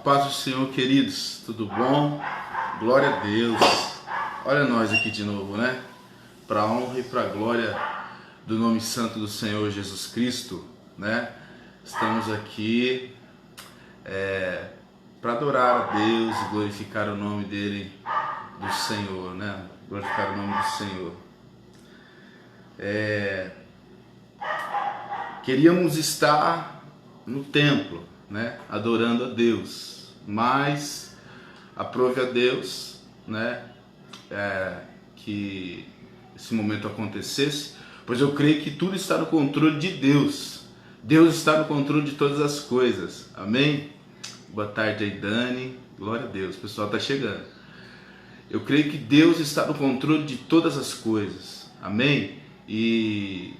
paz do Senhor, queridos, tudo bom? Glória a Deus. Olha nós aqui de novo, né? Para a honra e para a glória do nome santo do Senhor Jesus Cristo, né? Estamos aqui para adorar a Deus e glorificar o nome dele, do Senhor, né? Glorificar o nome do Senhor. Queríamos estar no templo, né? Adorando a Deus, mas aprove a Deus, né? Que esse momento acontecesse, pois eu creio que tudo está no controle de Deus. Deus está no controle de todas as coisas. Amém? Boa tarde aí, Dani. Glória a Deus, o pessoal está chegando. Eu creio que Deus está no controle de todas as coisas. Amém? E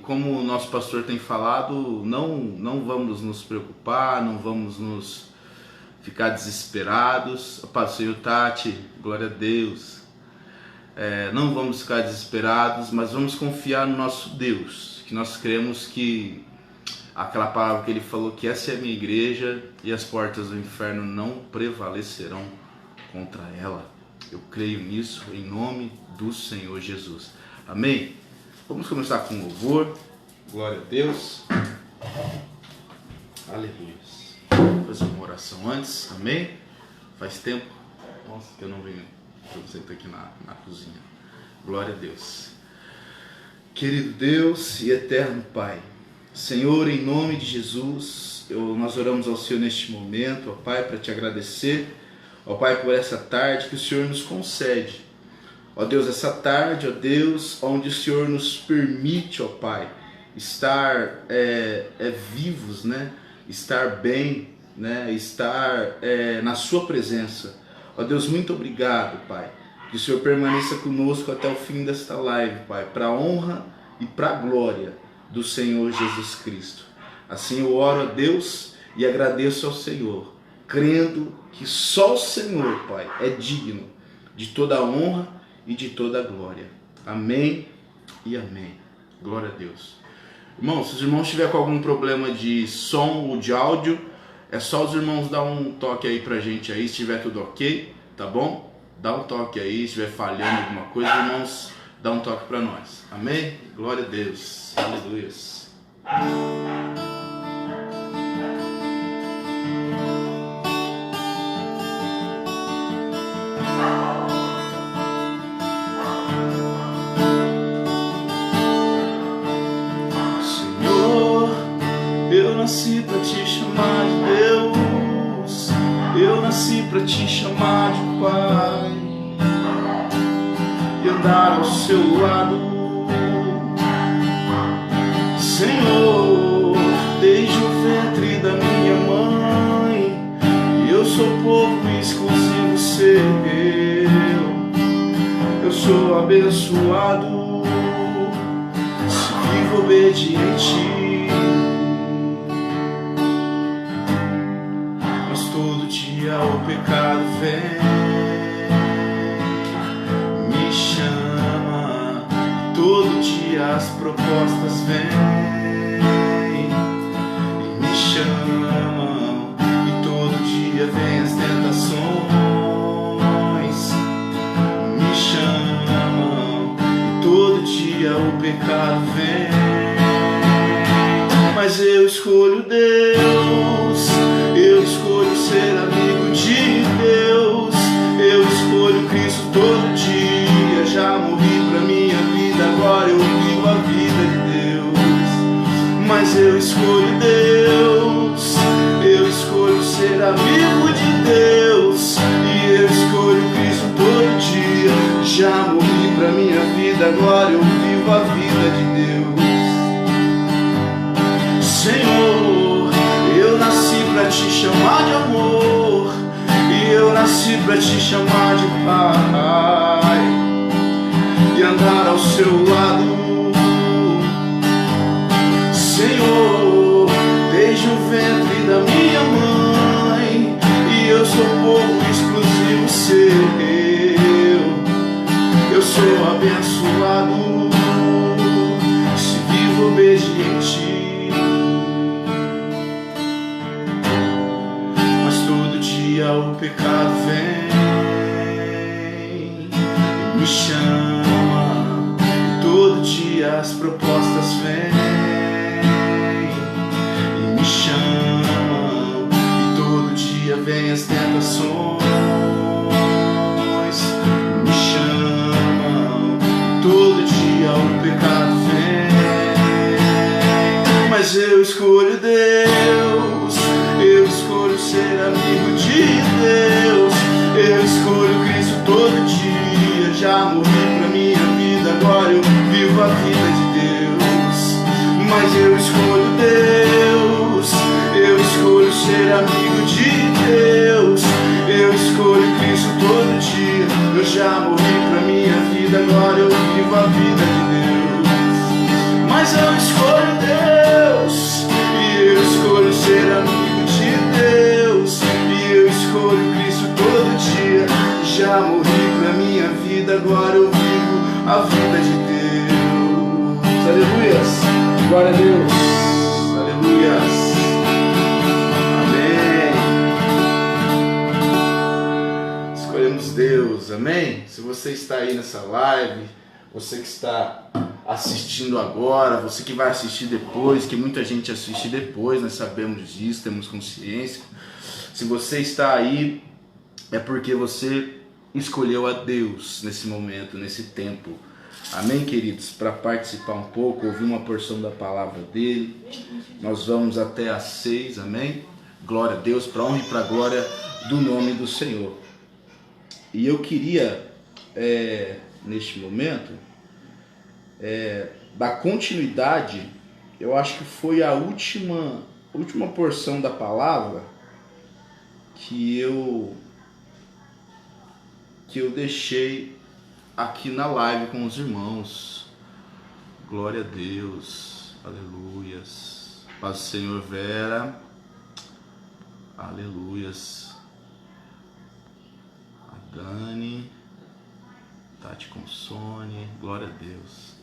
como o nosso pastor tem falado, não vamos nos preocupar, não vamos nos ficar desesperados. Paz do Senhor, Tati, glória a Deus. Não vamos ficar desesperados, mas vamos confiar no nosso Deus, que nós cremos que aquela palavra que ele falou, que essa é a minha igreja e as portas do inferno não prevalecerão contra ela. Eu creio nisso em nome do Senhor Jesus. Amém? Vamos começar com louvor. Glória a Deus. Aleluia. Vou fazer uma oração antes. Amém? Faz tempo. Nossa, que eu não venho. Eu sento aqui na cozinha. Glória a Deus. Querido Deus e eterno Pai, Senhor, em nome de Jesus, nós oramos ao Senhor neste momento, ó Pai, para te agradecer, ó Pai, por essa tarde que o Senhor nos concede. Ó Deus, essa tarde, ó Deus, onde o Senhor nos permite, ó Pai, estar vivos, né? Estar bem, né? Estar na sua presença. Ó Deus, muito obrigado, Pai, que o Senhor permaneça conosco até o fim desta live, Pai, para a honra e para a glória do Senhor Jesus Cristo. Assim eu oro a Deus e agradeço ao Senhor, crendo que só o Senhor, Pai, é digno de toda a honra e de toda a glória. Amém e amém. Glória a Deus. Irmãos, se os irmãos tiverem com algum problema de som ou de áudio, é só os irmãos dar um toque aí pra gente aí, se estiver tudo ok, tá bom? Dá um toque aí, se estiver falhando alguma coisa, irmãos, dá um toque pra nós. Amém? Glória a Deus. Aleluia. Eu nasci pra te chamar de Deus, eu nasci pra te chamar de Pai e andar ao seu lado, Senhor, desde o ventre da minha mãe. Eu sou povo exclusivo seu, eu sou abençoado, se vivo obediente. O pecado vem, me chama, todo dia as propostas vêm e me chamam, e todo dia vem as tentações, me chamam, e todo dia o pecado vem, mas eu escolho Deus, eu escolho ser amigo de Deus, eu escolho Cristo todo dia. Já morri pra minha vida, agora eu vivo a vida de Deus. Mas eu escolho Deus, eu escolho ser amigo de Deus, e eu escolho Cristo todo dia. Já morri pra minha vida, agora eu vivo a vida de Deus. Senhor, eu nasci pra te chamar de amor, e eu nasci pra te chamar de Pai e andar ao seu lado, Senhor, desde o ventre da minha mãe. E eu sou povo exclusivo seu, eu sou abençoado, se vivo obediente. o pecado vem e me chama, e todo dia as propostas vêm e me chamam, e todo dia vem as tentações, me chamam, e todo dia o pecado vem, mas eu escolho Deus, eu escolho ser amigo de Deus, eu escolho Cristo todo dia. Já morri pra minha vida, agora eu vivo a vida de Deus. Mas eu escolho Deus, eu escolho ser amigo de Deus, eu escolho Cristo todo dia. Eu já morri pra minha vida, agora eu vivo a vida de Deus. Mas eu escolho Deus, e eu escolho ser amigo de Deus, e eu escolho Cristo todo dia. Já morri pra minha vida, agora eu vivo a vida de Deus. Aleluias, glória a Deus, aleluias, amém. Escolhemos Deus, amém. Se você está aí nessa live, você que está assistindo agora, você que vai assistir depois, que muita gente assiste depois, nós sabemos disso, temos consciência. Se você está aí, é porque você escolheu a Deus nesse momento, nesse tempo. Amém, queridos? Para participar um pouco, ouvir uma porção da palavra dele. Nós vamos até às 6, amém? Glória a Deus, para honra e para glória do nome do Senhor. E eu queria, neste momento, dar continuidade. Eu acho que foi a última porção da palavra que eu deixei aqui na live com os irmãos. Glória a Deus, aleluias. Paz do Senhor, Vera, aleluias. A Dani, Tati Consone, glória a Deus.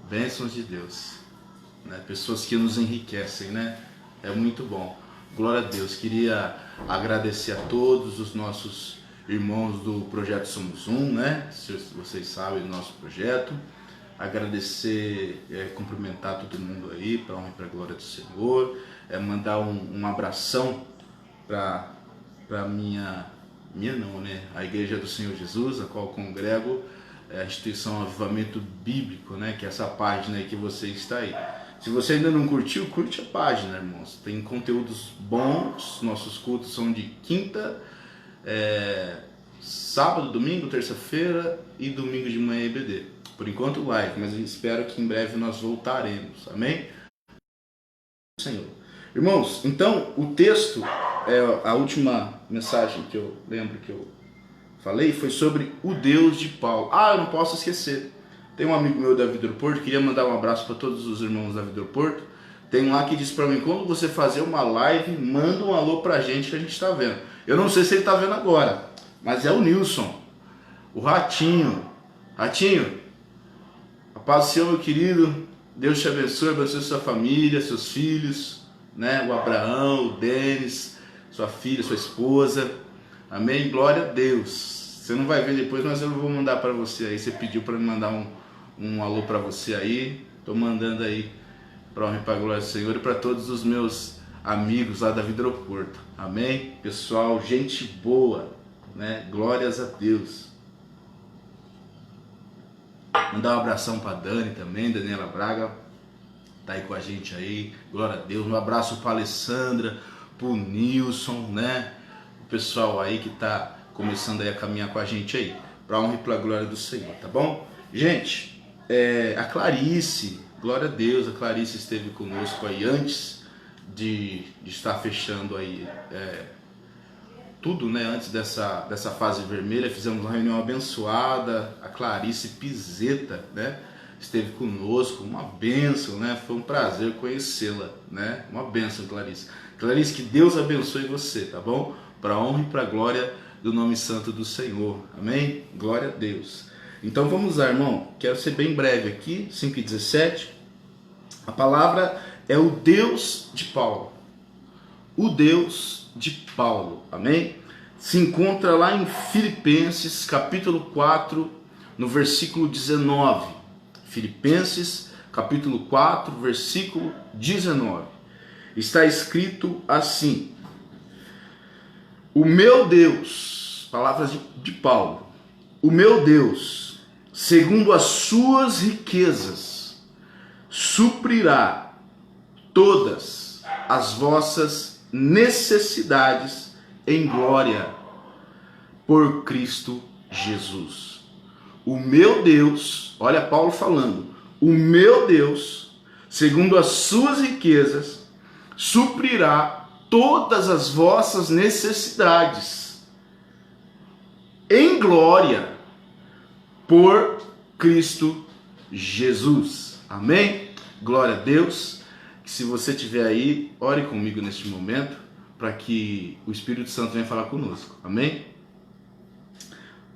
Bênçãos de Deus, né? Pessoas que nos enriquecem, né? É muito bom. Glória a Deus. Queria agradecer a todos os nossos irmãos do projeto Somos Um, né? Se vocês sabem do nosso projeto. Agradecer, cumprimentar todo mundo aí, para a honra e para a glória do Senhor. Mandar um abração para a Igreja do Senhor Jesus, a qual congrego, a instituição Avivamento Bíblico, né? Que é essa página aí que você está aí. Se você ainda não curtiu, curte a página, irmãos. Tem conteúdos bons. Nossos cultos são de quinta, sábado, domingo, terça-feira e domingo de manhã EBD. Por enquanto live, mas eu espero que em breve nós voltaremos. Amém? Senhor. Irmãos, então o texto, a última mensagem que eu lembro que eu falei foi sobre o Deus de Paulo. Eu não posso esquecer. Tem um amigo meu da Vida do Porto, queria mandar um abraço para todos os irmãos da Vida do Porto. Tem um lá que disse para mim, quando você fazer uma live, manda um alô pra gente que a gente está vendo. Eu não sei se ele está vendo agora, mas é o Nilson, o Ratinho. Ratinho, a paz do Senhor, meu querido. Deus te abençoe sua família, seus filhos, né? O Abraão, o Denis, sua filha, sua esposa. Amém? Glória a Deus. Você não vai ver depois, mas eu vou mandar para você aí. Você pediu para me mandar um alô para você aí. Estou mandando aí para honra e para a glória do Senhor e para todos os meus amigos lá da Vida do Porto. Amém? Pessoal, gente boa, né? Glórias a Deus. Mandar um abração para Dani também, Daniela Braga. Tá aí com a gente aí. Glória a Deus. Um abraço para Alessandra, para o Nilson, né? O pessoal aí que tá começando aí a caminhar com a gente aí, para honra e para a glória do Senhor, tá bom? Gente, a Clarice, glória a Deus, a Clarice esteve conosco aí antes de estar fechando aí tudo, né? Antes dessa fase vermelha, fizemos uma reunião abençoada. A Clarice Pizeta, né? Esteve conosco, uma bênção, né? Foi um prazer conhecê-la, né? Uma bênção, Clarice. Clarice, que Deus abençoe você, tá bom? Para honra e para glória do nome santo do Senhor, amém? Glória a Deus. Então vamos lá, irmão, quero ser bem breve aqui, 5:17, a palavra é o Deus de Paulo, o Deus de Paulo, amém? se encontra lá em Filipenses, capítulo 4, no versículo 19. Filipenses, capítulo 4, versículo 19. Está escrito assim: o meu Deus, palavras de Paulo, o meu Deus, segundo as suas riquezas, suprirá todas as vossas necessidades em glória por Cristo Jesus. O meu Deus, olha Paulo falando, o meu Deus, segundo as suas riquezas, suprirá todas as vossas necessidades em glória por Cristo Jesus. Amém? Glória a Deus. Se você estiver aí, ore comigo neste momento, para que o Espírito Santo venha falar conosco. Amém?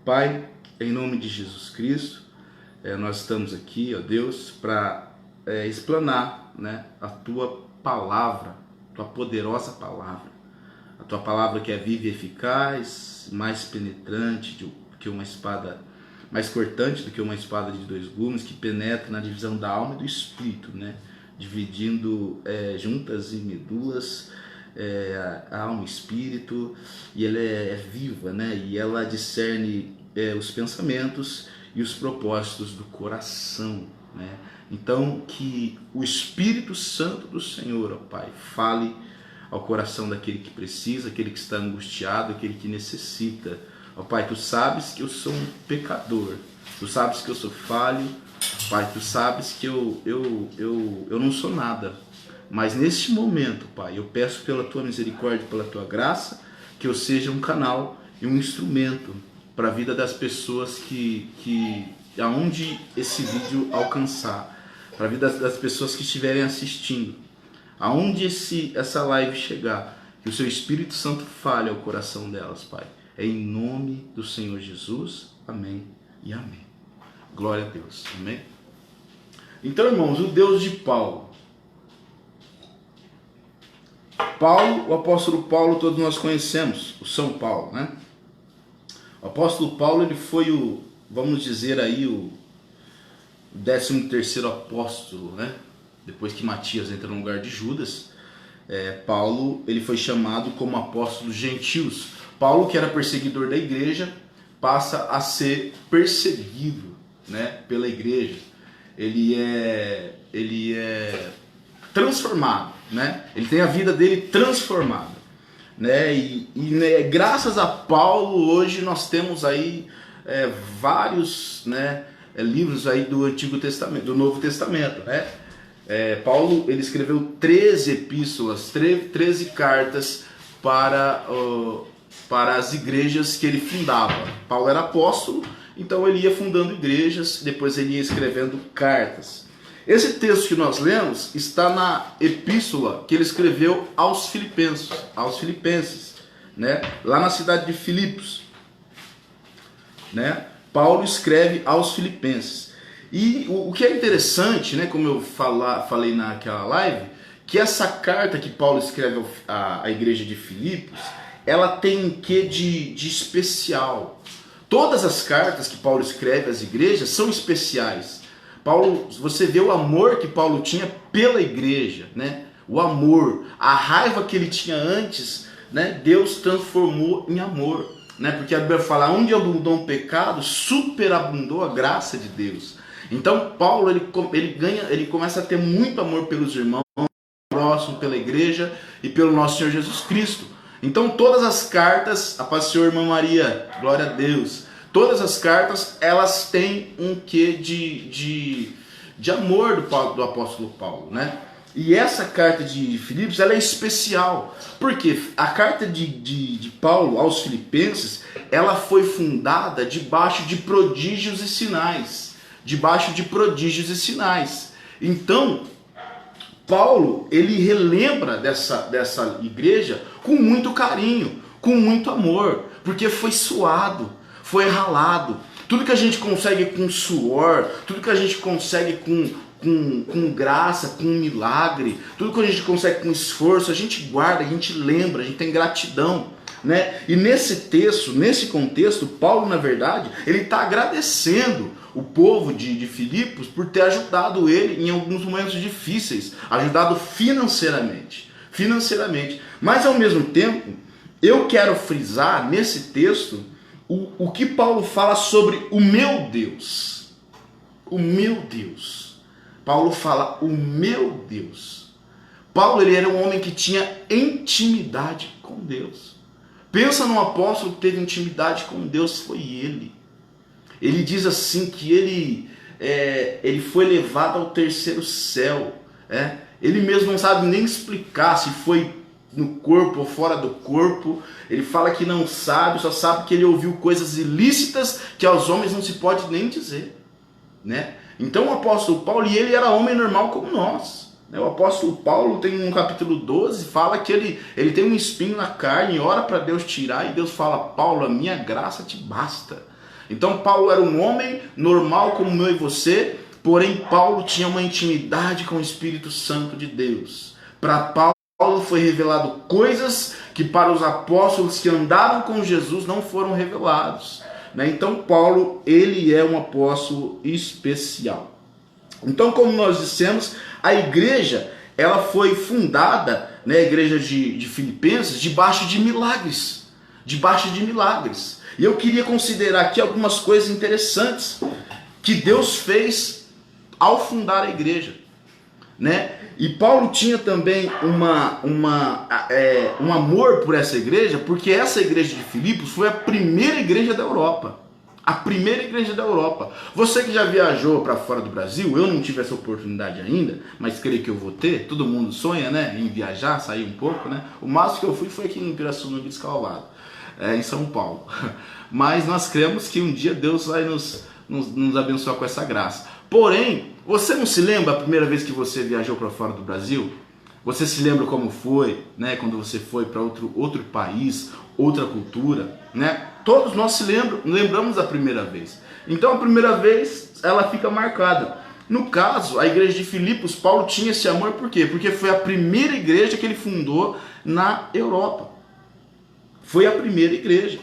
Pai, em nome de Jesus Cristo, nós estamos aqui, ó Deus, para explanar, né, a Tua palavra, Tua poderosa palavra. A Tua palavra que é viva e eficaz, mais penetrante do que uma espada, mais cortante do que uma espada de dois gumes, que penetra na divisão da alma e do espírito, né? Dividindo juntas e medulas, a alma e espírito, e ela é viva, né? E ela discerne os pensamentos e os propósitos do coração, né? Então, que o Espírito Santo do Senhor, ó Pai, fale ao coração daquele que precisa, aquele que está angustiado, aquele que necessita. Ó Pai, Tu sabes que eu sou um pecador, Tu sabes que eu sou falho, Pai, Tu sabes que eu não sou nada, mas neste momento, Pai, eu peço pela Tua misericórdia, pela Tua graça, que eu seja um canal e um instrumento para a vida das pessoas aonde esse vídeo alcançar, para a vida das pessoas que estiverem assistindo, aonde essa live chegar, que o Seu Espírito Santo fale ao coração delas, Pai. É em nome do Senhor Jesus. Amém e amém. Glória a Deus. Amém? Então, irmãos, o Deus de Paulo. Paulo, o apóstolo Paulo, todos nós conhecemos, o São Paulo, né? O apóstolo Paulo, ele foi vamos dizer aí, o 13º apóstolo, né? Depois que Matias entra no lugar de Judas, Paulo, ele foi chamado como apóstolo dos gentios. Paulo, que era perseguidor da igreja, passa a ser perseguido, né, pela igreja. Ele é transformado, né? Ele tem a vida dele transformada, né? E graças a Paulo hoje nós temos aí vários, né, livros aí do Antigo Testamento, do Novo Testamento, né? Paulo, ele escreveu 13 epístolas, 13 cartas para as igrejas que ele fundava. Paulo era apóstolo, então ele ia fundando igrejas, depois ele ia escrevendo cartas. Esse texto que nós lemos está na epístola que ele escreveu aos filipenses, né? Lá na cidade de Filipos, né? Paulo escreve aos filipenses. E o que é interessante, né, como eu falei naquela live, que essa carta que Paulo escreve à igreja de Filipos, ela tem um quê de especial. Todas as cartas que Paulo escreve às igrejas são especiais. Paulo, você vê o amor que Paulo tinha pela igreja, né? O amor, a raiva que ele tinha antes, né? Deus transformou em amor, né? Porque a Bíblia fala, onde abundou o pecado, superabundou a graça de Deus. Então Paulo, ele começa a ter muito amor pelos irmãos, próximo, pela igreja e pelo nosso Senhor Jesus Cristo. Então todas as cartas, a paz do Senhor, irmã Maria, glória a Deus, todas as cartas, elas têm um quê de amor do apóstolo Paulo, né? E essa carta de Filipos, ela é especial, porque a carta de Paulo aos filipenses, ela foi fundada debaixo de prodígios e sinais. Então, Paulo, ele relembra dessa igreja com muito carinho, com muito amor, porque foi suado, foi ralado. Tudo que a gente consegue com suor, tudo que a gente consegue com graça, com milagre, tudo que a gente consegue com esforço, a gente guarda, a gente lembra, a gente tem gratidão. né? E nesse texto, nesse contexto, Paulo, na verdade, ele está agradecendo o povo de Filipos por ter ajudado ele em alguns momentos difíceis, ajudado financeiramente. Mas, ao mesmo tempo, eu quero frisar nesse texto o que Paulo fala sobre o meu Deus. O meu Deus. Paulo fala, o meu Deus. Paulo, ele era um homem que tinha intimidade com Deus. Pensa num apóstolo que teve intimidade com Deus, foi ele. Ele diz assim que ele foi levado ao terceiro céu. Ele mesmo não sabe nem explicar se foi no corpo ou fora do corpo. Ele fala que não sabe, só sabe que ele ouviu coisas ilícitas que aos homens não se pode nem dizer, né? Então o apóstolo Paulo, e ele era homem normal como nós. O apóstolo Paulo tem no capítulo 12, fala que ele tem um espinho na carne, ora para Deus tirar, e Deus fala, Paulo, a minha graça te basta. Então Paulo era um homem normal como eu e você, porém Paulo tinha uma intimidade com o Espírito Santo de Deus. Para Paulo foi revelado coisas que para os apóstolos que andavam com Jesus não foram revelados. Então Paulo, ele é um apóstolo especial. Então, como nós dissemos, a igreja, ela foi fundada, né, a igreja de Filipenses, debaixo de milagres. E eu queria considerar aqui algumas coisas interessantes que Deus fez ao fundar a igreja, né? E Paulo tinha também um amor por essa igreja, porque essa igreja de Filipos foi a primeira igreja da Europa. A primeira igreja da Europa. Você que já viajou para fora do Brasil, eu não tive essa oportunidade ainda, mas creio que eu vou ter. Todo mundo sonha, né, em viajar, sair um pouco, né? O máximo que eu fui foi aqui em Pirassununga, Calvado, em São Paulo. Mas nós cremos que um dia Deus vai nos abençoar com essa graça. Porém, você não se lembra a primeira vez que você viajou para fora do Brasil? Você se lembra como foi, né, quando você foi para outro país, outra cultura, né? Todos nós lembramos da primeira vez. Então a primeira vez ela fica marcada. No caso, a igreja de Filipos, Paulo tinha esse amor por quê? Porque foi a primeira igreja que ele fundou na Europa. Foi a primeira igreja.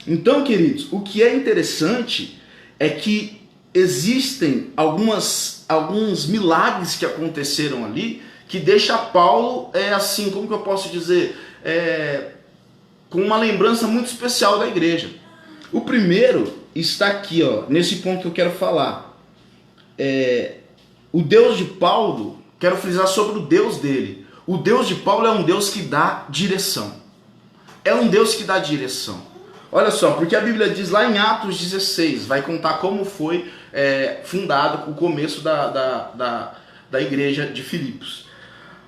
Então, queridos, o que é interessante é que existem alguns milagres que aconteceram ali que deixa Paulo, assim, como que eu posso dizer, com uma lembrança muito especial da igreja. O primeiro está aqui, ó, nesse ponto que eu quero falar. O Deus de Paulo, quero frisar sobre o Deus dele. O Deus de Paulo é um Deus que dá direção. É um Deus que dá direção. Olha só, porque a Bíblia diz lá em Atos 16, vai contar como foi fundado o começo da igreja de Filipos.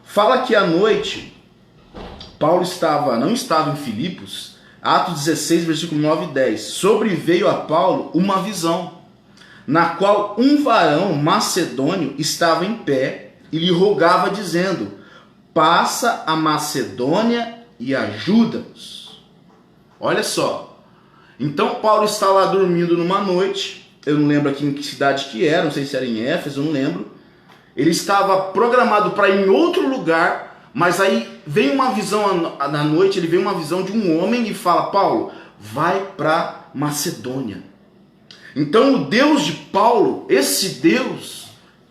Fala que à noite, Paulo não estava em Filipos, Atos 16, versículo 9 e 10. Sobreveio a Paulo uma visão, na qual um varão macedônio estava em pé e lhe rogava, dizendo, passa a Macedônia e ajuda-nos. Olha só, então Paulo está lá dormindo numa noite, eu não lembro aqui em que cidade que era, não sei se era em Éfeso, eu não lembro. Ele estava programado para ir em outro lugar, mas aí vem uma visão na noite, ele vê uma visão de um homem e fala, Paulo, vai para Macedônia. Então o Deus de Paulo, esse Deus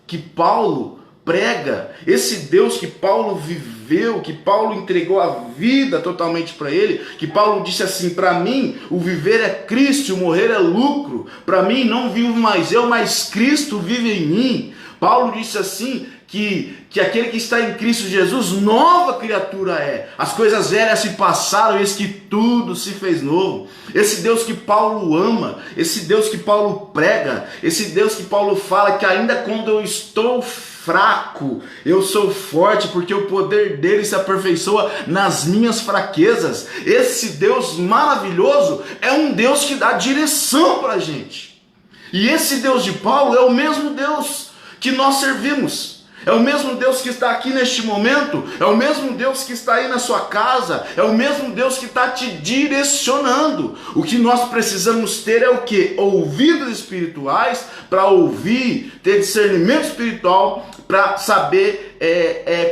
que Paulo prega, esse Deus que Paulo viveu, que Paulo entregou a vida totalmente para ele, que Paulo disse assim, para mim o viver é Cristo e o morrer é lucro, para mim não vivo mais eu, mas Cristo vive em mim. Paulo disse assim, que aquele que está em Cristo Jesus, nova criatura é. As coisas velhas se passaram, eis que tudo se fez novo. Esse Deus que Paulo ama, esse Deus que Paulo prega, esse Deus que Paulo fala que ainda quando eu estou fraco, eu sou forte, porque o poder dele se aperfeiçoa nas minhas fraquezas. Esse Deus maravilhoso é um Deus que dá direção para a gente. E esse Deus de Paulo é o mesmo Deus que nós servimos. É o mesmo Deus que está aqui neste momento, é o mesmo Deus que está aí na sua casa, é o mesmo Deus que está te direcionando. O que nós precisamos ter é o quê? Ouvidos espirituais para ouvir, ter discernimento espiritual para saber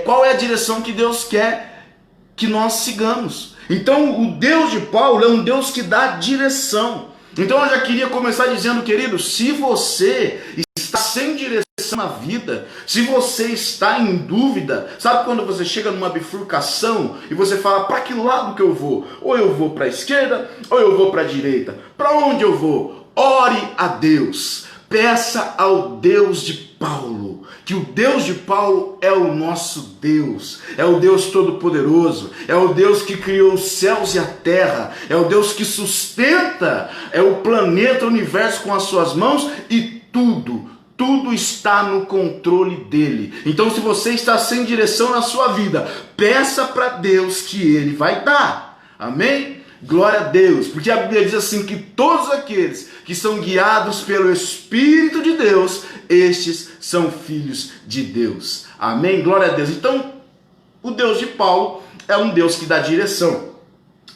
qual é a direção que Deus quer que nós sigamos. Então o Deus de Paulo é um Deus que dá direção. Então eu já queria começar dizendo, querido, se você está sem direção na vida, se você está em dúvida, sabe quando você chega numa bifurcação e você fala, para que lado que eu vou? Ou eu vou para a esquerda, ou eu vou para a direita. Para onde eu vou? Ore a Deus. Peça ao Deus de Paulo, que o Deus de Paulo é o nosso Deus, é o Deus Todo-Poderoso, é o Deus que criou os céus e a terra, é o Deus que sustenta, é o planeta, o universo com as suas mãos e tudo está no controle dele. Então, se você está sem direção na sua vida, peça para Deus que ele vai dar. Amém? Glória a Deus, porque a Bíblia diz assim que todos aqueles que são guiados pelo Espírito de Deus, estes são filhos de Deus. Amém? Glória a Deus. Então, o Deus de Paulo é um Deus que dá direção.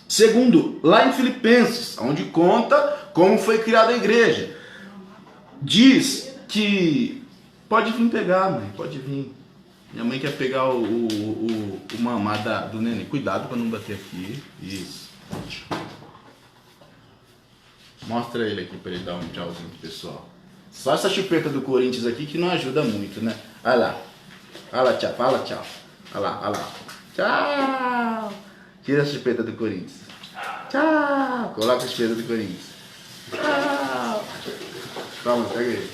Segundo, lá em Filipenses, onde conta como foi criada a igreja, diz que... Pode vir pegar, mãe, pode vir. Minha mãe quer pegar o mamá do neném. Cuidado para não bater aqui. Isso. Mostra ele aqui para ele dar um tchauzinho pro pessoal. Só essa chupeta do Corinthians aqui que não ajuda muito, né? Olha lá. Olha lá, tchau. Fala tchau. Olha lá, olha lá. Tchau. Tira a chupeta do Corinthians. Tchau. Coloca a chupeta do Corinthians. Tchau. Toma, pega ele.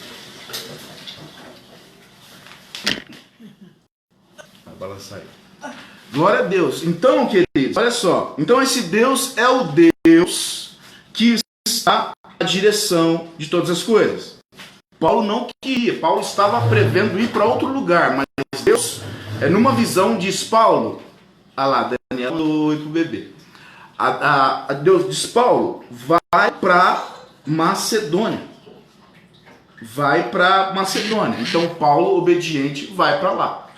Vai balançar aí. Glória a Deus. Então, queridos, olha só. Então esse Deus é o Deus que está na direção de todas as coisas. Paulo não queria. Paulo estava prevendo ir para outro lugar. Mas Deus, numa visão, diz Paulo. Ah lá, Daniel falou pro bebê. Deus diz, Paulo, vai para Macedônia. Vai para Macedônia. Então Paulo, obediente, vai para lá.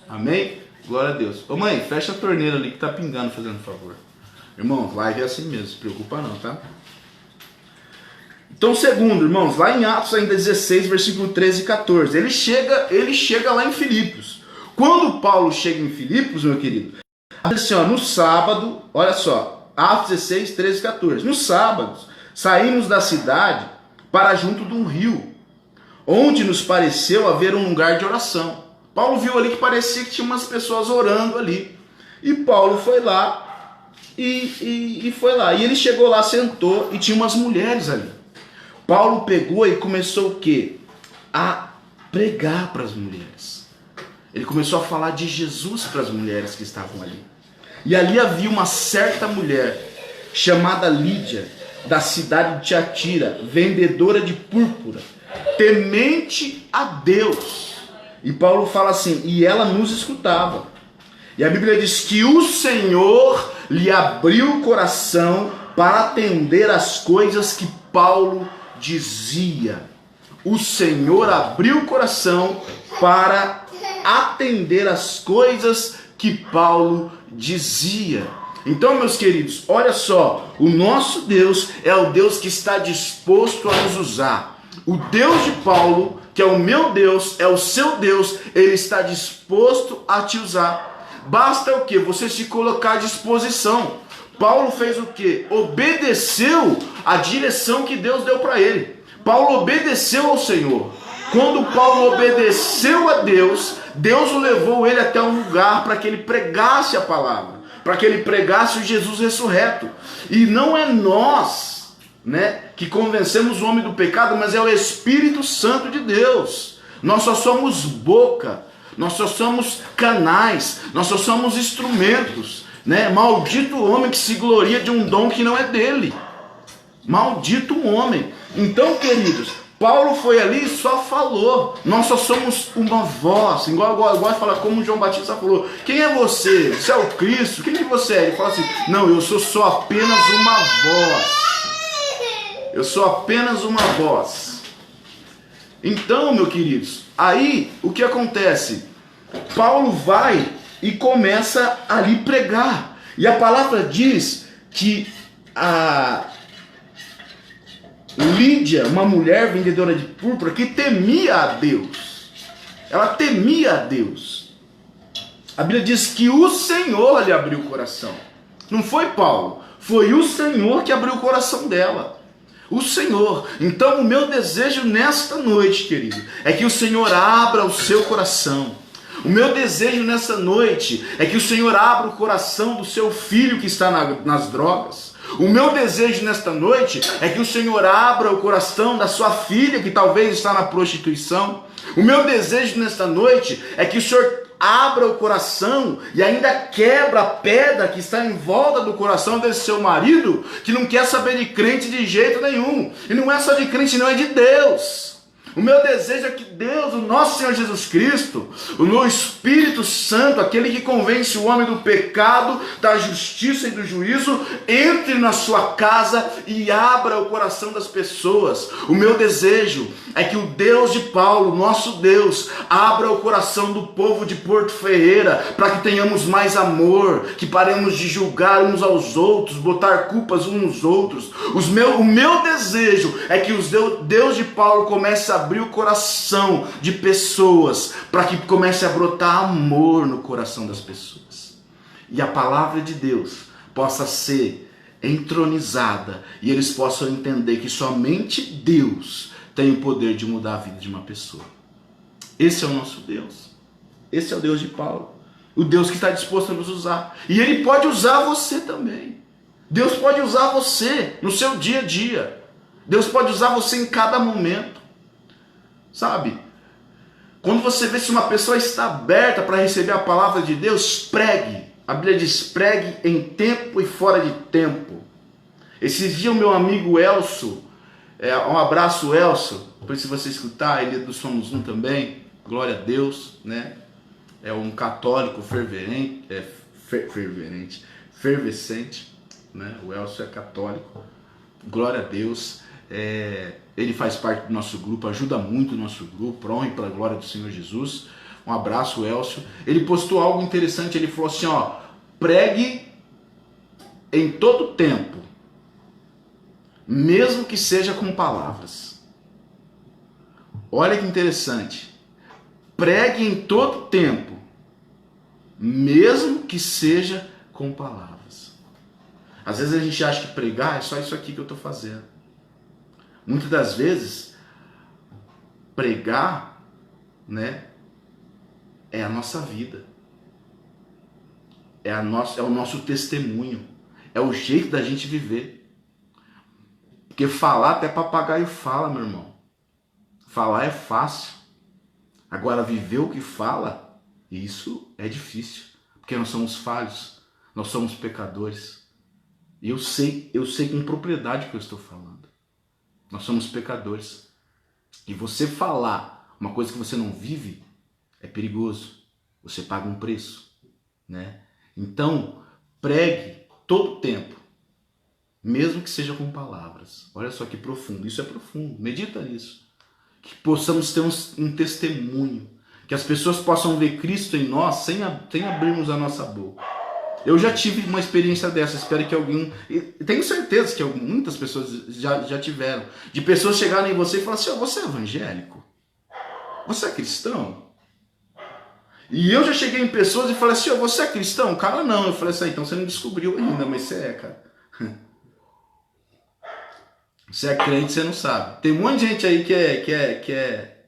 Amém? Glória a Deus. Ô mãe, fecha a torneira ali que tá pingando, fazendo favor. Irmãos, live é assim mesmo, se preocupa não, tá? Então, segundo, irmãos, lá em Atos ainda 16, versículo 13 e 14, ele chega lá em Filipos. Quando Paulo chega em Filipos, meu querido, assim, ó, no sábado, olha só, Atos 16, 13 e 14, nos sábados, saímos da cidade para junto de um rio, onde nos pareceu haver um lugar de oração. Paulo viu ali que parecia que tinha umas pessoas orando ali. E Paulo foi lá e foi lá. E ele chegou lá, sentou e tinha umas mulheres ali. Paulo pegou e começou o quê? A pregar para as mulheres. Ele começou a falar de Jesus para as mulheres que estavam ali. E ali havia uma certa mulher chamada Lídia, da cidade de Tiatira, vendedora de púrpura, temente a Deus. E Paulo fala assim, e ela nos escutava. E a Bíblia diz que o Senhor lhe abriu o coração para atender as coisas que Paulo dizia. O Senhor abriu o coração para atender as coisas que Paulo dizia. Então, meus queridos, olha só, o nosso Deus é o Deus que está disposto a nos usar. O Deus de Paulo, que é o meu Deus, é o seu Deus, ele está disposto a te usar. Basta o quê? Você se colocar à disposição. Paulo fez o quê? Obedeceu a direção que Deus deu para ele. Paulo obedeceu ao Senhor. Quando Paulo obedeceu a Deus, Deus o levou ele até um lugar para que ele pregasse a palavra, para que ele pregasse o Jesus ressurreto. E não é nós, que convencemos o homem do pecado, mas é o Espírito Santo de Deus. Nós só somos boca, nós só somos canais, nós só somos instrumentos, Maldito o homem que se gloria de um dom que não é dele. Maldito o homem. Então, queridos, Paulo foi ali e só falou. Nós só somos uma voz. Igual fala como João Batista falou. Quem é você? Você é o Cristo? Quem que você é? Ele fala assim, não, eu sou só apenas uma voz. Eu sou apenas uma voz. Então, meus queridos, aí o que acontece? Paulo vai e começa ali pregar. E a palavra diz que a Lídia, uma mulher vendedora de púrpura, que temia a Deus. Ela temia a Deus. A Bíblia diz que o Senhor lhe abriu o coração. Não foi Paulo, foi o Senhor que abriu o coração dela. O Senhor. Então o meu desejo nesta noite, querido, é que o Senhor abra o seu coração. O meu desejo nessa noite é que o Senhor abra o coração do seu filho que está nas drogas. O meu desejo nesta noite é que o Senhor abra o coração da sua filha que talvez está na prostituição. O meu desejo nesta noite é que o Senhor abra o coração e ainda quebra a pedra que está em volta do coração desse seu marido, que não quer saber de crente de jeito nenhum. E não é só de crente, não, é de Deus. O meu desejo é que Deus, o nosso Senhor Jesus Cristo, o meu Espírito Santo, aquele que convence o homem do pecado, da justiça e do juízo, entre na sua casa e abra o coração das pessoas. O meu desejo é que o Deus de Paulo, nosso Deus, abra o coração do povo de Porto Ferreira, para que tenhamos mais amor, que paremos de julgar uns aos outros, botar culpas uns nos outros. O meu desejo é que o Deus de Paulo comece a abrir o coração de pessoas, para que comece a brotar amor no coração das pessoas. E a palavra de Deus possa ser entronizada, e eles possam entender que somente Deus tem o poder de mudar a vida de uma pessoa. Esse é o nosso Deus. Esse é o Deus de Paulo. O Deus que está disposto a nos usar. E Ele pode usar você também. Deus pode usar você no seu dia a dia. Deus pode usar você em cada momento. Sabe? Quando você vê se uma pessoa está aberta para receber a palavra de Deus, pregue. A Bíblia diz, pregue em tempo e fora de tempo. Esses dias o meu amigo Elcio, um abraço Elcio, depois se você escutar, ele é do Somos Um também, glória a Deus, né? É um católico fervescente, né? O Elcio é católico, glória a Deus. Ele faz parte do nosso grupo, ajuda muito o nosso grupo, para honra e para a glória do Senhor Jesus. Um abraço, Elcio. Ele postou algo interessante, ele falou assim, pregue em todo tempo, mesmo que seja com palavras. Olha que interessante. Pregue em todo tempo, mesmo que seja com palavras. Às vezes a gente acha que pregar é só isso aqui que eu estou fazendo. Muitas das vezes, pregar, né, é a nossa vida. É o nosso testemunho. É o jeito da gente viver. Porque falar, até papagaio fala, meu irmão. Falar é fácil. Agora, viver o que fala, isso é difícil. Porque nós somos falhos. Nós somos pecadores. E eu sei com propriedade o que eu estou falando. Nós somos pecadores. E você falar uma coisa que você não vive é perigoso. Você paga um preço, né? Então, pregue todo o tempo, mesmo que seja com palavras. Olha só que profundo. Isso é profundo. Medita nisso. Que possamos ter um testemunho. Que as pessoas possam ver Cristo em nós sem abrirmos a nossa boca. Eu já tive uma experiência dessa, espero que alguém... Tenho certeza que muitas pessoas já tiveram. De pessoas chegarem em você e falarem assim, você é evangélico? Você é cristão? E eu já cheguei em pessoas e falei assim, você é cristão? Cara, não. Eu falei assim, então você não descobriu ainda, mas você é, cara. Você é crente, você não sabe. Tem um monte de gente aí que é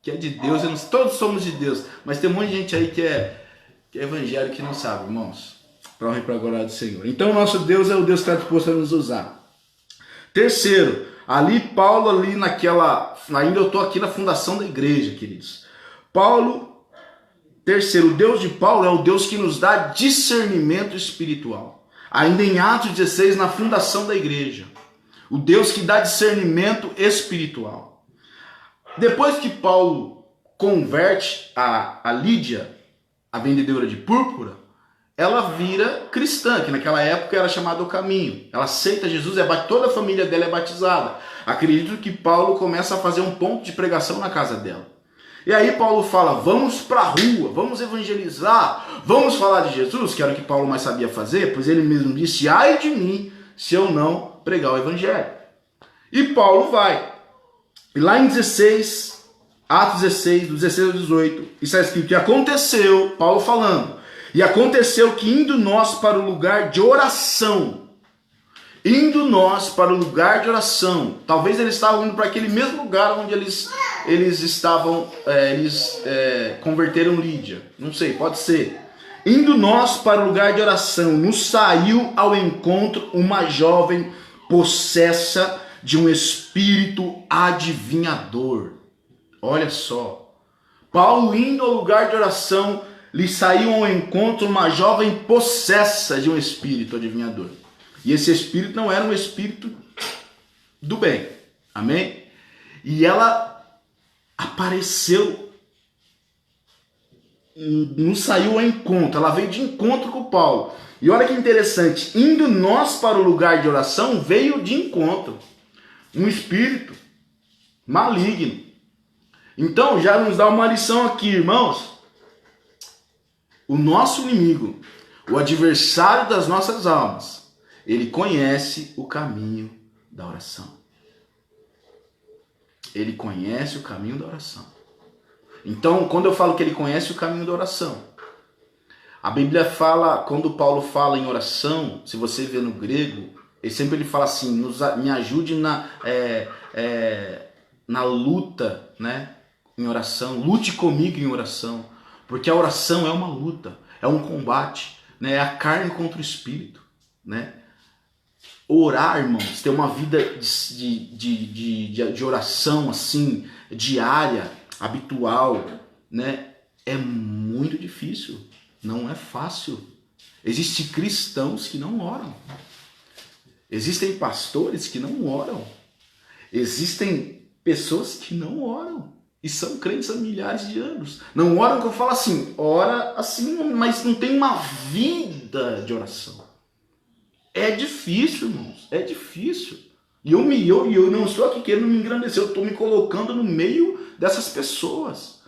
de Deus, todos somos de Deus, mas tem um monte de gente aí que é evangélico que não sabe, irmãos. Para honra e para a glória do Senhor. Então o nosso Deus é o Deus que está disposto a nos usar. Terceiro, Paulo ainda eu estou aqui na fundação da igreja, queridos. Terceiro, o Deus de Paulo é o Deus que nos dá discernimento espiritual. Ainda em Atos 16, na fundação da igreja. O Deus que dá discernimento espiritual. Depois que Paulo converte a Lídia, a vendedora de púrpura, ela vira cristã, que naquela época era chamada o caminho. Ela aceita Jesus, toda a família dela é batizada. Acredito que Paulo começa a fazer um ponto de pregação na casa dela. E aí Paulo fala, vamos para a rua, vamos evangelizar, vamos falar de Jesus, que era o que Paulo mais sabia fazer, pois ele mesmo disse, ai de mim, se eu não pregar o evangelho. E Paulo vai. E lá em Atos 16, do 16 ao 18, está escrito que aconteceu, Paulo falando, E aconteceu que indo nós para o lugar de oração, talvez eles estavam indo para aquele mesmo lugar onde eles converteram Lídia, não sei, pode ser. Indo nós para o lugar de oração, nos saiu ao encontro uma jovem possessa de um espírito adivinhador. Olha só, Paulo indo ao lugar de oração, lhe saiu ao encontro uma jovem possessa de um espírito adivinhador. E esse espírito não era um espírito do bem, amém? E ela apareceu, nos saiu ao encontro, ela veio de encontro com Paulo. E olha que interessante, indo nós para o lugar de oração, veio de encontro um espírito maligno. Então já nos dá uma lição aqui, irmãos. O nosso inimigo, o adversário das nossas almas, ele conhece o caminho da oração. Ele conhece o caminho da oração. Então, quando eu falo que ele conhece o caminho da oração, a Bíblia fala, quando Paulo fala em oração, se você vê no grego, ele fala assim, me ajude na luta, né, em oração, lute comigo em oração, porque a oração é uma luta, é um combate, né, é a carne contra o espírito, né? Orar, irmãos, ter uma vida de oração assim, diária, habitual, né? É muito difícil, não é fácil. Existem cristãos que não oram. Existem pastores que não oram. Existem pessoas que não oram. E são crentes há milhares de anos. Não oram, que eu falo assim, ora assim, mas não tem uma vida de oração. É difícil, irmãos, é difícil. E eu não estou aqui querendo me engrandecer, eu estou me colocando no meio dessas pessoas.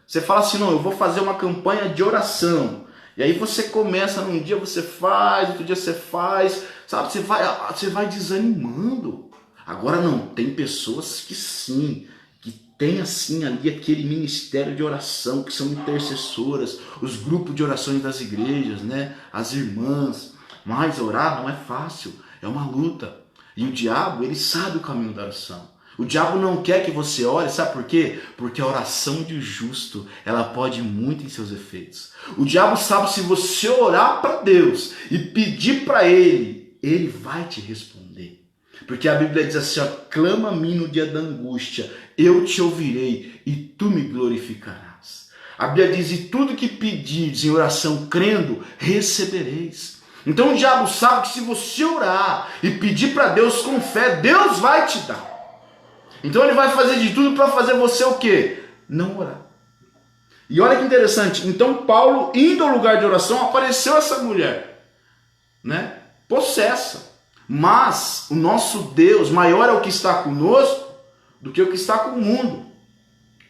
Você fala assim, não, eu vou fazer uma campanha de oração. E aí você começa, num dia você faz, outro dia você faz, sabe? Você vai desanimando. Agora não, tem pessoas que sim, que tem assim ali aquele ministério de oração, que são intercessoras, os grupos de orações das igrejas, né? As irmãs. Mas orar não é fácil, é uma luta. E o diabo, ele sabe o caminho da oração. O diabo não quer que você ore, sabe por quê? Porque a oração de justo, ela pode muito em seus efeitos. O diabo sabe, se você orar para Deus e pedir para Ele, Ele vai te responder. Porque a Bíblia diz assim, ó, clama a mim no dia da angústia, eu te ouvirei e tu me glorificarás. A Bíblia diz, e tudo que pedires em oração crendo, recebereis. Então o diabo sabe que se você orar e pedir para Deus com fé, Deus vai te dar. Então ele vai fazer de tudo para fazer você o quê? Não orar. E olha que interessante, então Paulo, indo ao lugar de oração, apareceu essa mulher, né? Possessa. Mas o nosso Deus, maior é o que está conosco do que o que está com o mundo.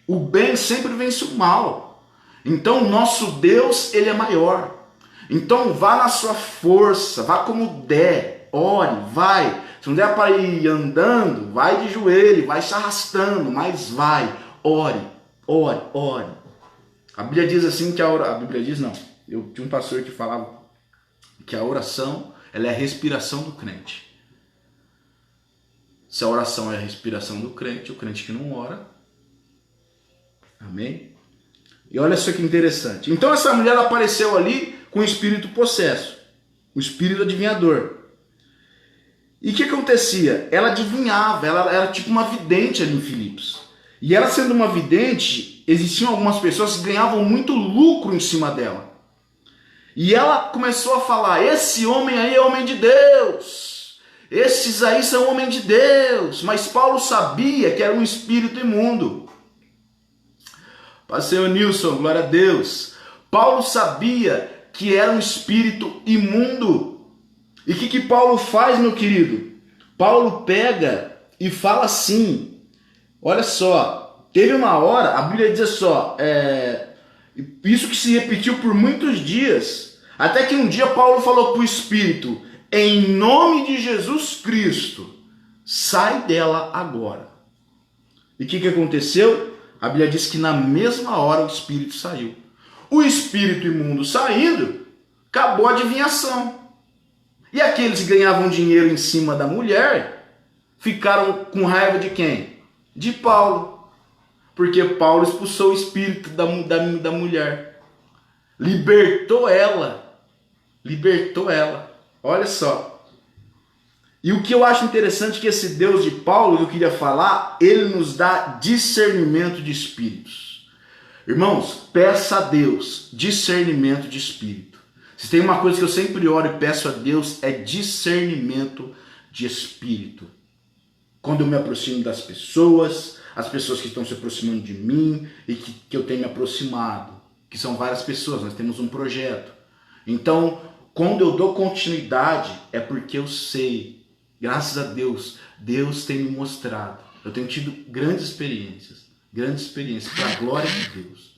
O bem sempre vence o mal. Então o nosso Deus, ele é maior. Então vá na sua força, vá como der, ore, vai. Se não der para ir andando, vai de joelho, vai se arrastando, mas vai, ore, ore, ore. A Bíblia diz assim que a Bíblia diz não. Eu tinha um pastor que falava que a oração, ela é a respiração do crente. Se a oração é a respiração do crente, o crente que não ora, amém? E olha só que interessante. Então essa mulher apareceu ali com o espírito possesso, o espírito adivinhador. E o que acontecia? Ela adivinhava, ela era tipo uma vidente ali em Filipos. E ela sendo uma vidente, existiam algumas pessoas que ganhavam muito lucro em cima dela. E ela começou a falar, esse homem aí é homem de Deus, esses aí são homem de Deus. Mas Paulo sabia que era um espírito imundo. Pastor Nilson, glória a Deus. Paulo sabia que era um espírito imundo. E o que Paulo faz, meu querido? Paulo pega e fala assim, olha só, teve uma hora, a Bíblia diz só, isso que se repetiu por muitos dias, até que um dia Paulo falou para o espírito, em nome de Jesus Cristo, sai dela agora. E o que aconteceu? A Bíblia diz que na mesma hora o espírito saiu. O espírito imundo saindo, acabou a adivinhação. E aqueles que ganhavam dinheiro em cima da mulher ficaram com raiva de quem? De Paulo. Porque Paulo expulsou o espírito da mulher. Libertou ela. Libertou ela. Olha só. E o que eu acho interessante é que esse Deus de Paulo, que eu queria falar, ele nos dá discernimento de espíritos. Irmãos, peça a Deus discernimento de espírito. Se tem uma coisa que eu sempre oro e peço a Deus, é discernimento de espírito. Quando eu me aproximo das pessoas, as pessoas que estão se aproximando de mim e que eu tenho me aproximado, que são várias pessoas, nós temos um projeto. Então, quando eu dou continuidade, é porque eu sei. Graças a Deus, Deus tem me mostrado. Eu tenho tido grandes experiências para a glória de Deus.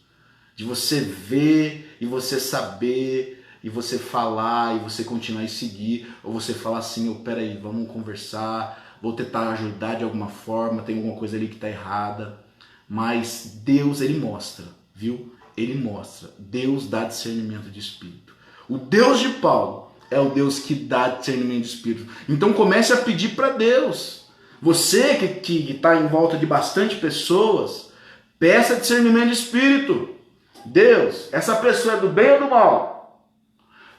De você ver e você saber e você falar e você continuar e seguir, ou você falar assim, peraí, vamos conversar, vou tentar ajudar de alguma forma, tem alguma coisa ali que está errada. Mas Deus, ele mostra, viu? Ele mostra. Deus dá discernimento de espírito. O Deus de Paulo é o Deus que dá discernimento de espírito. Então comece a pedir para Deus. Você que está em volta de bastante pessoas, peça discernimento de espírito. Deus, essa pessoa é do bem ou do mal?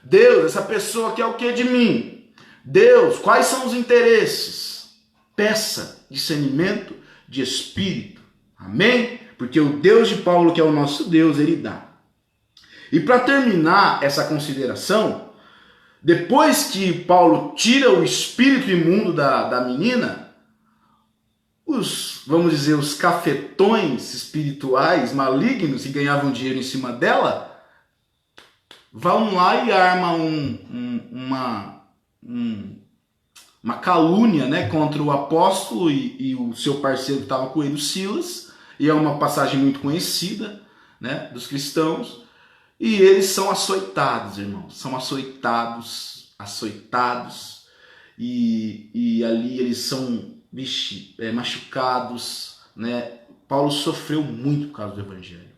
Deus, essa pessoa quer o que de mim? Deus, quais são os interesses? Peça discernimento de espírito. Amém? Porque o Deus de Paulo, que é o nosso Deus, ele dá. E para terminar essa consideração, depois que Paulo tira o espírito imundo da menina, vamos dizer, os cafetões espirituais malignos que ganhavam dinheiro em cima dela, vão lá e armam uma calúnia, né, contra o apóstolo e o seu parceiro que estava com ele, o Silas, e é uma passagem muito conhecida, né, dos cristãos. E eles são açoitados, irmãos. São açoitados. E ali eles são machucados, né? Paulo sofreu muito por causa do evangelho.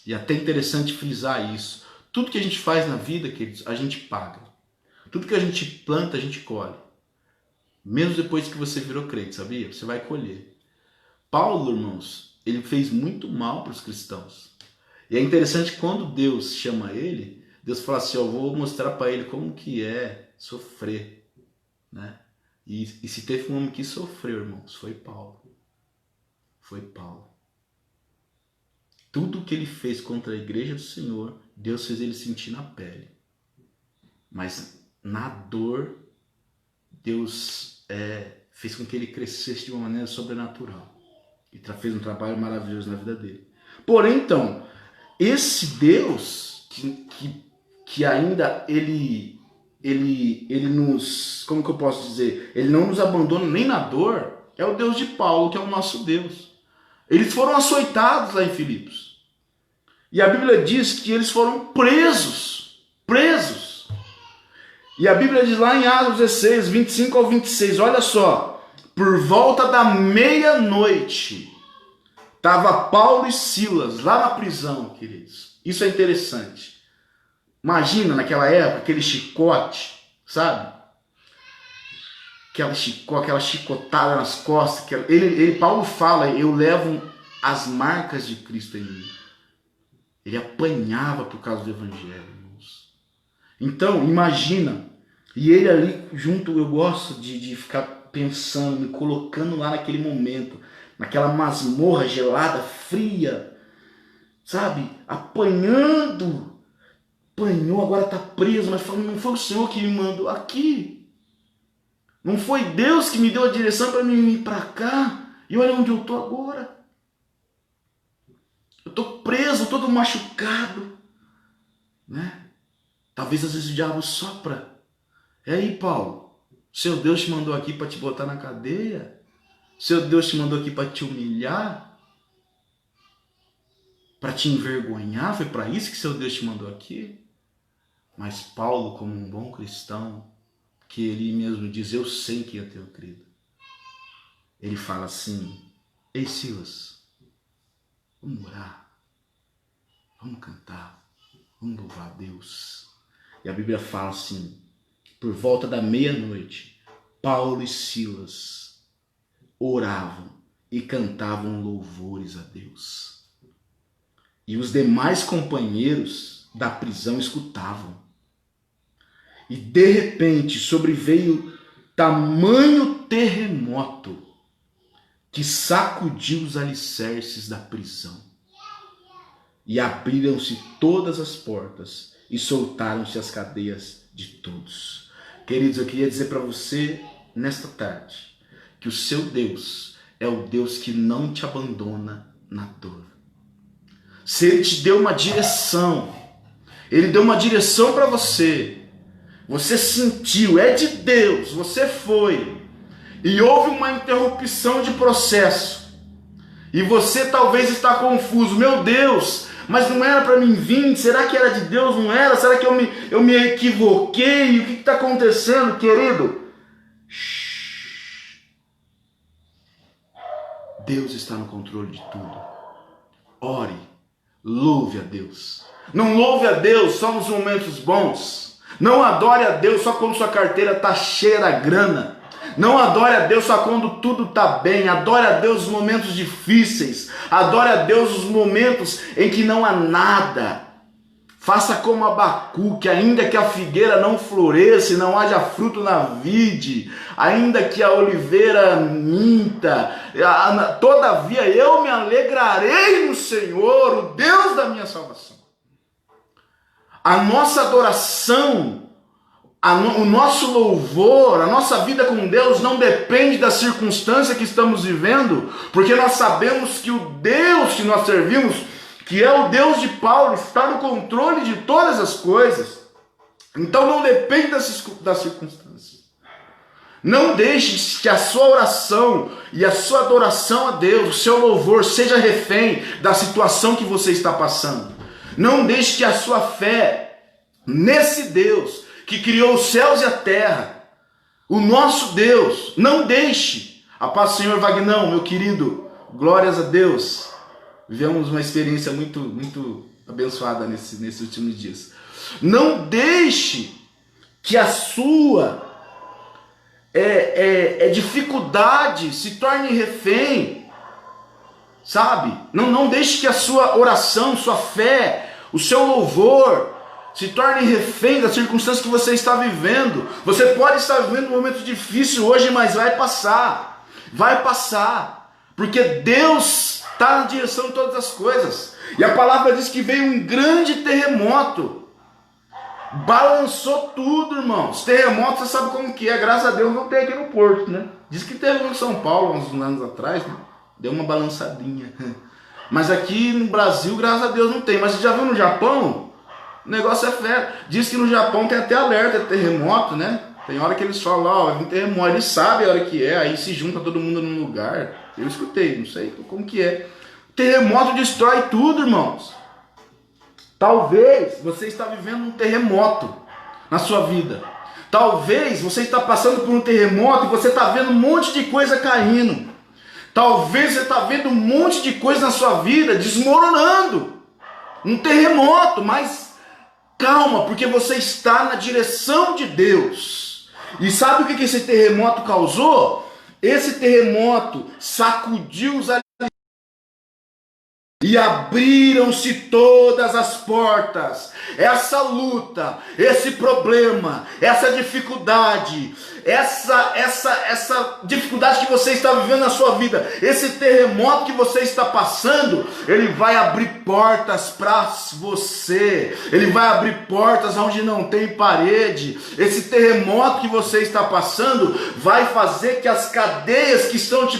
E é até interessante frisar isso. Tudo que a gente faz na vida, queridos, a gente paga. Tudo que a gente planta, a gente colhe. Mesmo depois que você virou crente, sabia? Você vai colher. Paulo, irmãos, ele fez muito mal para os cristãos. E é interessante que quando Deus chama ele, Deus fala assim, eu vou mostrar para ele como que é sofrer, né? E se teve um homem que sofreu, irmãos, foi Paulo. Foi Paulo. Tudo que ele fez contra a igreja do Senhor, Deus fez ele sentir na pele. Mas na dor, Deus fez com que ele crescesse de uma maneira sobrenatural. E fez um trabalho maravilhoso na vida dele. Porém, então, esse Deus que ainda ele nos, como que eu posso dizer? Ele não nos abandona nem na dor, é o Deus de Paulo, que é o nosso Deus. Eles foram açoitados lá em Filipos. E a Bíblia diz que eles foram presos. E a Bíblia diz lá em Atos 16, 25 ao 26, olha só, por volta da meia-noite, estava Paulo e Silas lá na prisão, queridos. Isso é interessante. Imagina naquela época, aquele chicote, sabe? Aquela chicotada nas costas. Paulo fala, eu levo as marcas de Cristo em mim. Ele apanhava por causa do evangelho, irmãos. Então, imagina. E ele ali junto, eu gosto de ficar pensando, me colocando lá naquele momento, naquela masmorra gelada, fria, sabe? Apanhando. Apanhou, agora está preso, mas não foi o Senhor que me mandou aqui. Não foi Deus que me deu a direção para mim ir para cá. E olha onde eu estou agora. Eu estou preso, todo machucado. Né? Talvez às vezes o diabo sopra. E aí, Paulo? Seu Deus te mandou aqui para te botar na cadeia? Seu Deus te mandou aqui para te humilhar? Para te envergonhar? Foi para isso que seu Deus te mandou aqui? Mas Paulo, como um bom cristão, que ele mesmo diz, eu sei que eu tenho crido. Ele fala assim, ei Silas, vamos orar, vamos cantar, vamos louvar a Deus. E a Bíblia fala assim, por volta da meia-noite, Paulo e Silas oravam e cantavam louvores a Deus. E os demais companheiros da prisão escutavam. E de repente sobreveio tamanho terremoto que sacudiu os alicerces da prisão. E abriram-se todas as portas e soltaram-se as cadeias de todos. Queridos, eu queria dizer para você nesta tarde que o seu Deus é o Deus que não te abandona na dor. Se Ele te deu uma direção, Ele deu uma direção para você, você sentiu, é de Deus, você foi, e houve uma interrupção de processo, e você talvez está confuso, meu Deus, mas não era para mim vir, será que era de Deus, não era? Será que eu me equivoquei? O que está acontecendo, querido? Deus está no controle de tudo. Ore, louve a Deus. Não louve a Deus só nos momentos bons. Não adore a Deus só quando sua carteira está cheia da grana. Não adore a Deus só quando tudo está bem. Adore a Deus nos momentos difíceis. Adore a Deus nos momentos em que não há nada. Faça como Abacuque, ainda que a figueira não floresça e não haja fruto na vide, ainda que a oliveira minta, todavia eu me alegrarei no Senhor, o Deus da minha salvação. A nossa adoração, o nosso louvor, a nossa vida com Deus não depende da circunstância que estamos vivendo, porque nós sabemos que o Deus que nós servimos, que é o Deus de Paulo, está no controle de todas as coisas. Então não depende das circunstâncias. Não deixe que a sua oração e a sua adoração a Deus, o seu louvor, seja refém da situação que você está passando. Não deixe que a sua fé nesse Deus que criou os céus e a terra, o nosso Deus, não deixe. A paz do Senhor, Vagnão, meu querido, glórias a Deus. Vivemos uma experiência muito abençoada nesses últimos dias. Não deixe que a sua dificuldade se torne refém, sabe? Não deixe que a sua oração, sua fé, o seu louvor se torne refém das circunstâncias que você está vivendo. Você pode estar vivendo um momento difícil hoje, mas vai passar. Vai passar. Porque Deus está na direção de todas as coisas. E a palavra diz que veio um grande terremoto. Balançou tudo, irmãos. Terremoto, você sabe como que é. Graças a Deus não tem aqui no Porto, né? Diz que teve em São Paulo, uns anos atrás, né? Deu uma balançadinha. Mas aqui no Brasil, graças a Deus, não tem. Mas você já viu no Japão? O negócio é fera. Diz que no Japão tem até alerta de terremoto, né? Tem hora que eles falam, ó, vai vir terremoto. Eles sabem a hora que é, aí se junta todo mundo num lugar. Eu escutei, não sei como que é. Terremoto destrói tudo, irmãos. Talvez você está vivendo um terremoto na sua vida. Talvez você está passando por um terremoto e você está vendo um monte de coisa caindo. Talvez você está vendo um monte de coisa na sua vida desmoronando. Um terremoto, mas calma, porque você está na direção de Deus. E sabe o que esse terremoto causou? Esse terremoto sacudiu os e abriram-se todas as portas. Essa luta, esse problema, essa dificuldade, essa dificuldade que você está vivendo na sua vida, esse terremoto que você está passando, ele vai abrir portas para você. Ele vai abrir portas onde não tem parede. Esse terremoto que você está passando vai fazer que as cadeias que estão te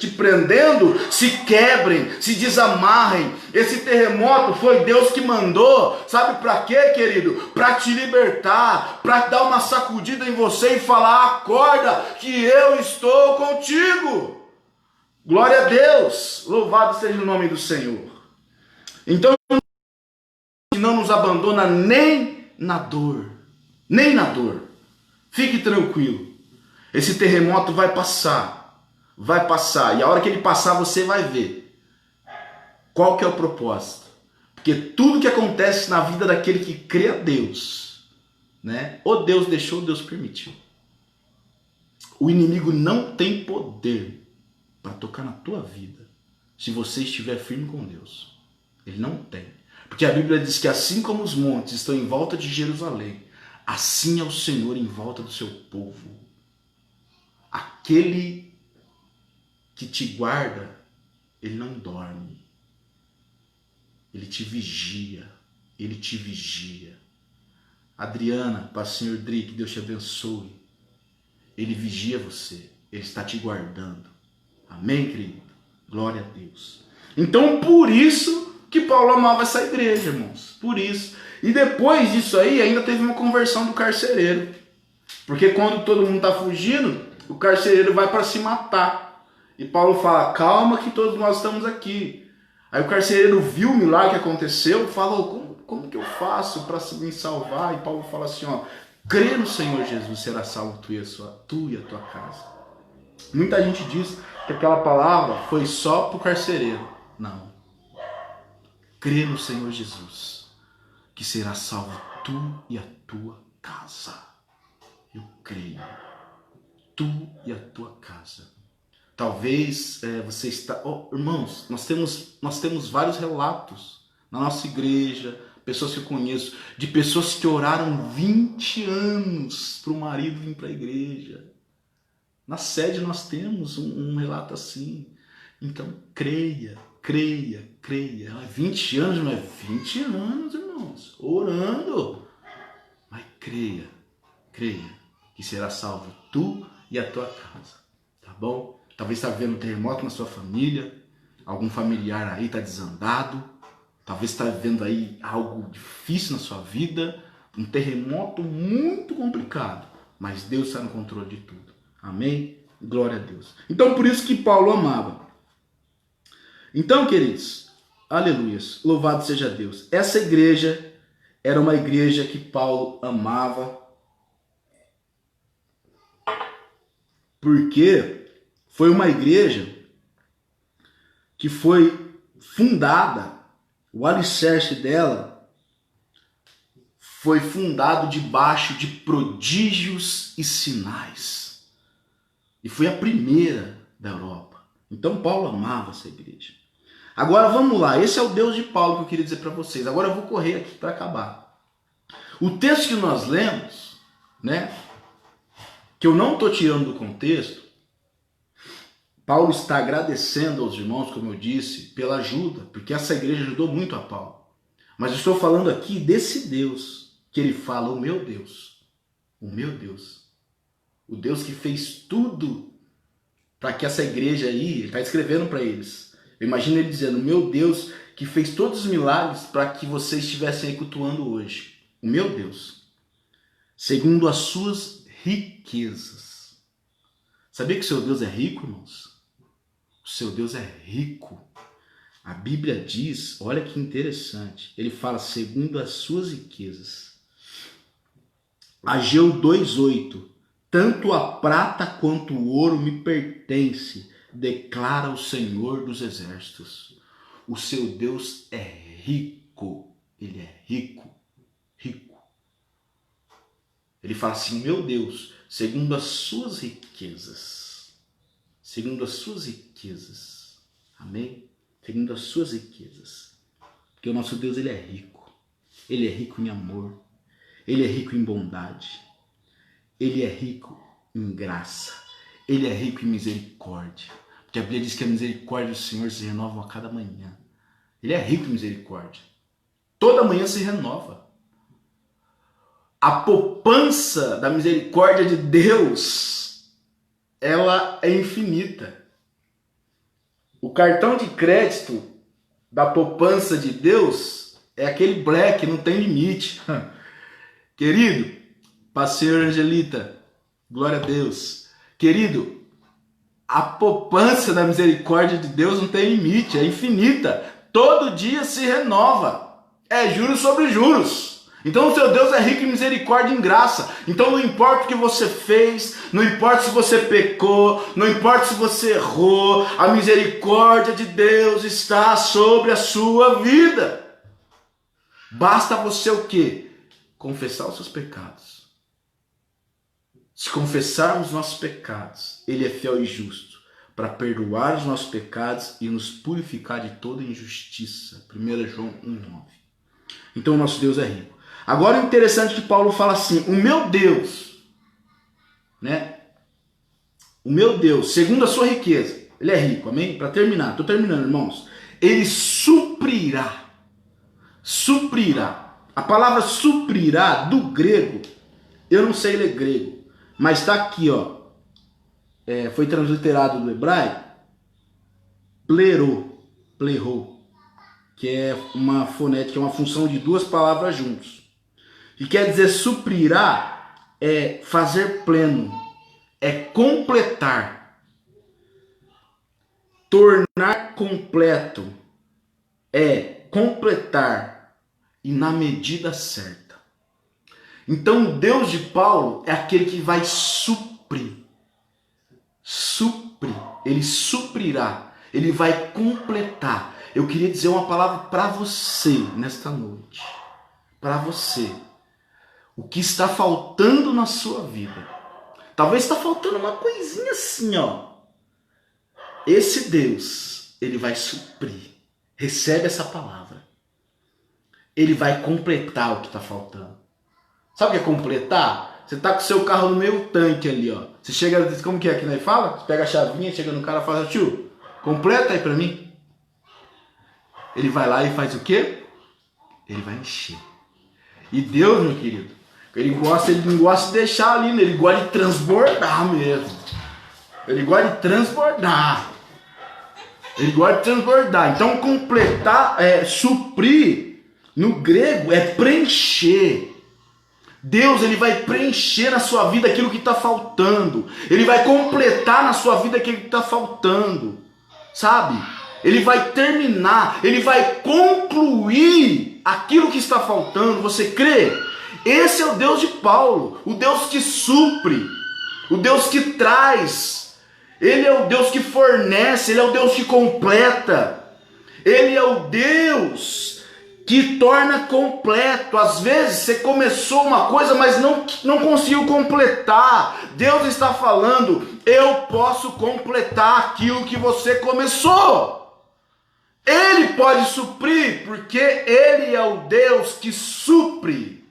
prendendo se quebrem, se desamarrem. Esse terremoto foi Deus que mandou, sabe para quê, querido? Para te libertar, para dar uma sacudida em você e falar, acorda que eu estou contigo. Glória a Deus, louvado seja o nome do Senhor. Então, não nos abandona nem na dor, nem na dor. Fique tranquilo, esse terremoto vai passar, e a hora que ele passar você vai ver qual que é o propósito? Porque tudo que acontece na vida daquele que crê a Deus né? Ou Deus deixou, ou Deus permitiu. O inimigo não tem poder para tocar na tua vida se você estiver firme com Deus. Ele não tem. Porque a Bíblia diz que assim como os montes estão em volta de Jerusalém, assim é o Senhor em volta do seu povo. Aquele que te guarda, ele não dorme. Ele te vigia. Ele te vigia. Adriana, pastor Dri, que Deus te abençoe. Ele vigia você. Ele está te guardando. Amém, querido? Glória a Deus. Então, por isso que Paulo amava essa igreja, irmãos. Por isso. E depois disso aí, ainda teve uma conversão do carcereiro. Porque quando todo mundo está fugindo, o carcereiro vai para se matar. E Paulo fala, calma que todos nós estamos aqui. Aí o carcereiro viu o milagre que aconteceu, falou, como que eu faço para me salvar? E Paulo fala assim, ó, crê no Senhor Jesus, será salvo tu e a tua casa. Muita gente diz que aquela palavra foi só para o carcereiro. Não. Crê no Senhor Jesus, que será salvo tu e a tua casa. Eu creio. Tu e a tua casa. Talvez você está... irmãos, nós temos vários relatos na nossa igreja, pessoas que eu conheço, de pessoas que oraram 20 anos para o marido vir para a igreja. Na sede nós temos um relato assim. Então, creia. 20 anos, não é 20 anos, irmãos, orando. Mas creia que será salvo tu e a tua casa. Tá bom? Talvez está vendo um terremoto na sua família, algum familiar aí está desandado, talvez está vendo aí algo difícil na sua vida, um terremoto muito complicado, mas Deus está no controle de tudo. Amém? Glória a Deus. Então por isso que Paulo amava. Então, queridos, aleluias, louvado seja Deus. Essa igreja era uma igreja que Paulo amava, porque foi uma igreja que foi fundada, o alicerce dela foi fundado debaixo de prodígios e sinais. E foi a primeira da Europa. Então Paulo amava essa igreja. Agora vamos lá, esse é o Deus de Paulo que eu queria dizer para vocês. Agora eu vou correr aqui para acabar. O texto que nós lemos, né, que eu não estou tirando do contexto, Paulo está agradecendo aos irmãos, como eu disse, pela ajuda, porque essa igreja ajudou muito a Paulo. Mas eu estou falando aqui desse Deus, que ele fala, o meu Deus, o Deus que fez tudo para que essa igreja aí, ele está escrevendo para eles. Eu imagino ele dizendo, meu Deus que fez todos os milagres para que vocês estivessem aí cultuando hoje. O meu Deus, segundo as suas riquezas. Sabia que o seu Deus é rico, irmãos? O seu Deus é rico. A Bíblia diz, olha que interessante, ele fala segundo as suas riquezas. Ageu 2:8, tanto a prata quanto o ouro me pertence, declara o Senhor dos exércitos. O seu Deus é rico, ele é rico. Ele fala assim, meu Deus, segundo as suas riquezas, amém? Segundo as suas riquezas, porque o nosso Deus ele é rico em amor, ele é rico em bondade, ele é rico em graça, ele é rico em misericórdia, porque a Bíblia diz que a misericórdia do Senhor se renova a cada manhã, ele é rico em misericórdia, toda manhã se renova. A poupança da misericórdia de Deus, ela é infinita. O cartão de crédito da poupança de Deus é aquele black, não tem limite. Querido, pastor Angelita, glória a Deus. Querido, a poupança da misericórdia de Deus não tem limite, é infinita. Todo dia se renova. É juros sobre juros. Então o seu Deus é rico em misericórdia e em graça. Então não importa o que você fez, não importa se você pecou, não importa se você errou, a misericórdia de Deus está sobre a sua vida. Basta você o quê? confessar os seus pecados. Se confessarmos nossos pecados, Ele é fiel e justo para perdoar os nossos pecados e nos purificar de toda injustiça. 1 João 1,9. Então o nosso Deus é rico. Agora o interessante é que Paulo fala assim, o meu Deus, né? O meu Deus, segundo a sua riqueza, Ele é rico, amém? Para terminar, estou terminando, irmãos. Ele suprirá. Suprirá. A palavra suprirá, do grego, eu não sei ler grego, mas está aqui, ó. Foi transliterado do hebraico, plerô, que é uma fonética, uma função de duas palavras juntos. E quer dizer suprirá é fazer pleno, é completar, tornar completo, é completar e na medida certa. Então o Deus de Paulo é aquele que vai suprir. Ele suprirá, ele vai completar. Eu queria dizer uma palavra para você nesta noite. Para você. O que está faltando na sua vida? Talvez está faltando uma coisinha assim, ó. Esse Deus, ele vai suprir. Recebe essa palavra. Ele vai completar o que está faltando. Sabe o que é completar? Você tá com o seu carro no meio tanque ali, ó. Você chega, como que é que nós fala? Você pega a chavinha, chega no cara e fala, tio, completa aí pra mim. Ele vai lá e faz o quê? Ele vai encher. E Deus, meu querido, ele não gosta de deixar ali, né? Ele gosta de transbordar mesmo. Ele gosta de transbordar. Ele gosta de transbordar. Então completar, suprir, no grego é preencher. Deus, ele vai preencher na sua vida aquilo que está faltando. Ele vai completar na sua vida aquilo que está faltando. Sabe? Ele vai terminar, ele vai concluir aquilo que está faltando. Você crê? Esse é o Deus de Paulo, o Deus que supre, o Deus que traz. Ele é o Deus que fornece, ele é o Deus que completa. Ele é o Deus que torna completo. Às vezes você começou uma coisa, mas não conseguiu completar. Deus está falando, eu posso completar aquilo que você começou. Ele pode suprir, porque Ele é o Deus que supre.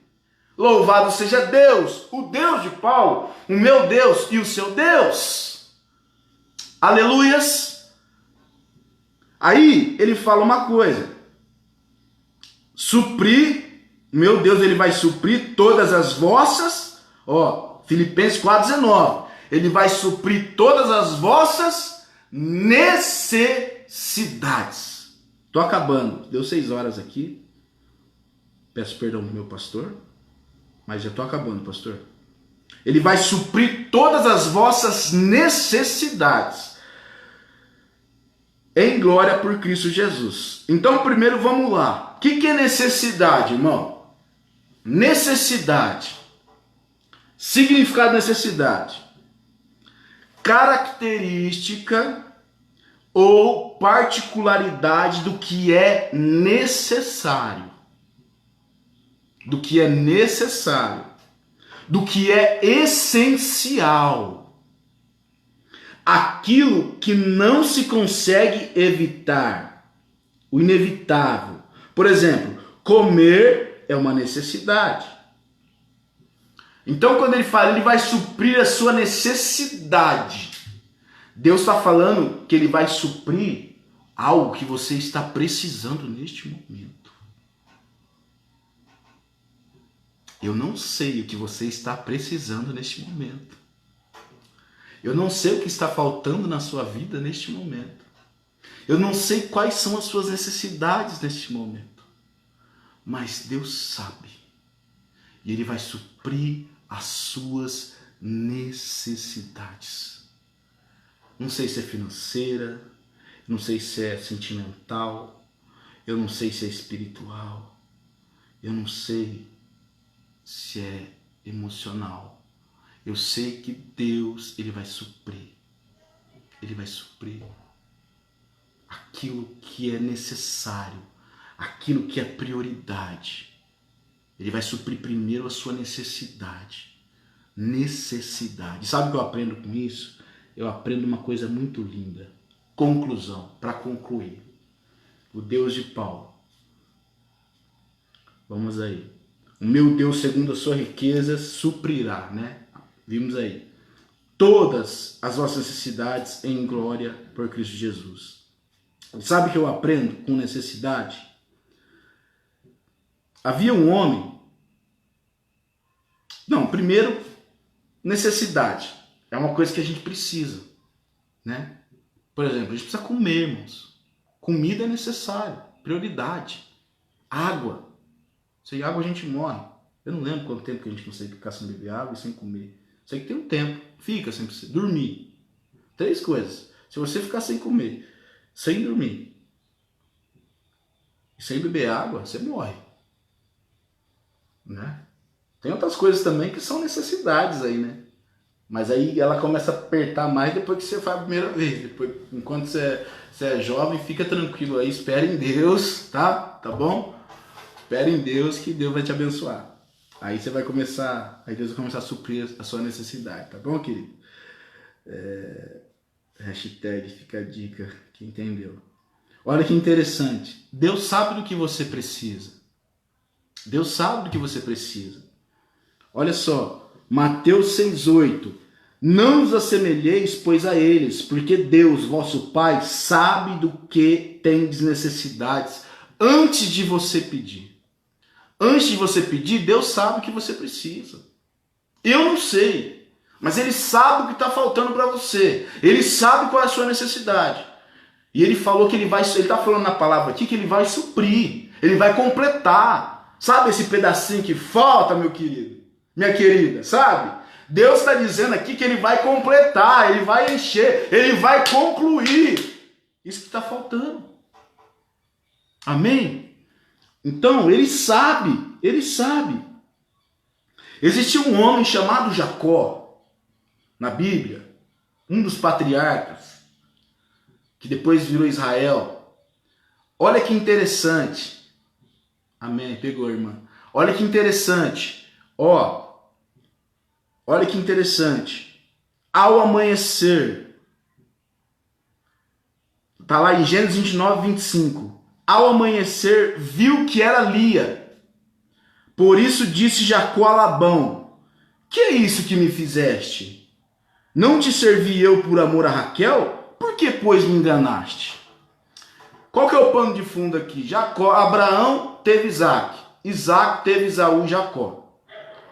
Louvado seja Deus, o Deus de Paulo, o meu Deus e o seu Deus. Aleluias. Aí ele fala uma coisa. Suprir, meu Deus, ele vai suprir todas as vossas, ó, Filipenses 4,19, ele vai suprir todas as vossas necessidades. Tô acabando, deu 6 horas aqui, peço perdão do meu pastor, mas já tô acabando, pastor. Ele vai suprir todas as vossas necessidades em glória por Cristo Jesus. Então primeiro vamos lá. O que é necessidade, irmão? Necessidade. Significado de necessidade. Característica ou particularidade do que é necessário. Do que é necessário. Do que é essencial. Aquilo que não se consegue evitar. O inevitável. Por exemplo, comer é uma necessidade. Então, quando ele fala, ele vai suprir a sua necessidade. Deus está falando que ele vai suprir algo que você está precisando neste momento. Eu não sei o que você está precisando neste momento. Eu não sei o que está faltando na sua vida neste momento. Eu não sei quais são as suas necessidades neste momento. Mas Deus sabe. E Ele vai suprir as suas necessidades. Não sei se é financeira, não sei se é sentimental, eu não sei se é espiritual, eu não sei se é emocional. Eu sei que Deus, Ele vai suprir. Ele vai suprir aquilo que é necessário, aquilo que é prioridade. Ele vai suprir primeiro a sua necessidade. Necessidade. Sabe o que eu aprendo com isso? Eu aprendo uma coisa muito linda. Conclusão, para concluir. O Deus de Paulo. Vamos aí. O meu Deus, segundo a sua riqueza, suprirá, né? Vimos aí. Todas as vossas necessidades em glória por Cristo Jesus. Sabe o que eu aprendo com necessidade? Havia um homem... Não, primeiro, necessidade. É uma coisa que a gente precisa, né? Por exemplo, a gente precisa comer, irmãos. Comida é necessário, prioridade. Água. Sem água a gente morre. Eu não lembro quanto tempo que a gente consegue ficar sem beber água e sem comer. Sei que tem um tempo. Fica sem precisar. Dormir. 3 coisas. Se você ficar sem comer, sem dormir e sem beber água, você morre. Né? Tem outras coisas também que são necessidades aí, né? Mas aí ela começa a apertar mais depois que você faz a primeira vez. Depois, enquanto você é jovem, fica tranquilo aí. Espere em Deus, tá? Tá bom? Espere em Deus que Deus vai te abençoar. Aí você vai começar, aí Deus vai começar a suprir a sua necessidade, tá bom, querido? Hashtag fica a dica, quem entendeu? Olha que interessante. Deus sabe do que você precisa. Deus sabe do que você precisa. Olha só, Mateus 6,8. Não os assemelheis, pois, a eles, porque Deus, vosso Pai, sabe do que tendes necessidades antes de você pedir. Antes de você pedir, Deus sabe o que você precisa. Eu não sei, mas Ele sabe o que está faltando para você. Ele sabe qual é a sua necessidade. E Ele falou que Ele está falando na palavra aqui que Ele vai suprir, Ele vai completar. Sabe esse pedacinho que falta, meu querido? Minha querida, sabe? Deus está dizendo aqui que Ele vai completar, Ele vai encher, Ele vai concluir isso que está faltando. Amém? Então, Ele sabe, Ele sabe. Existia um homem chamado Jacó, na Bíblia, um dos patriarcas, que depois virou Israel. Olha que interessante. Amém, pegou, irmã. Olha que interessante. Olha que interessante. Ao amanhecer, está lá em Gênesis 29, 25. Ao amanhecer, viu que era Lia. Por isso disse Jacó a Labão: que é isso que me fizeste? Não te servi eu por amor a Raquel? Por que, pois, me enganaste? Qual que é o pano de fundo aqui? Abraão teve Isaac. Isaac teve Esaú e Jacó.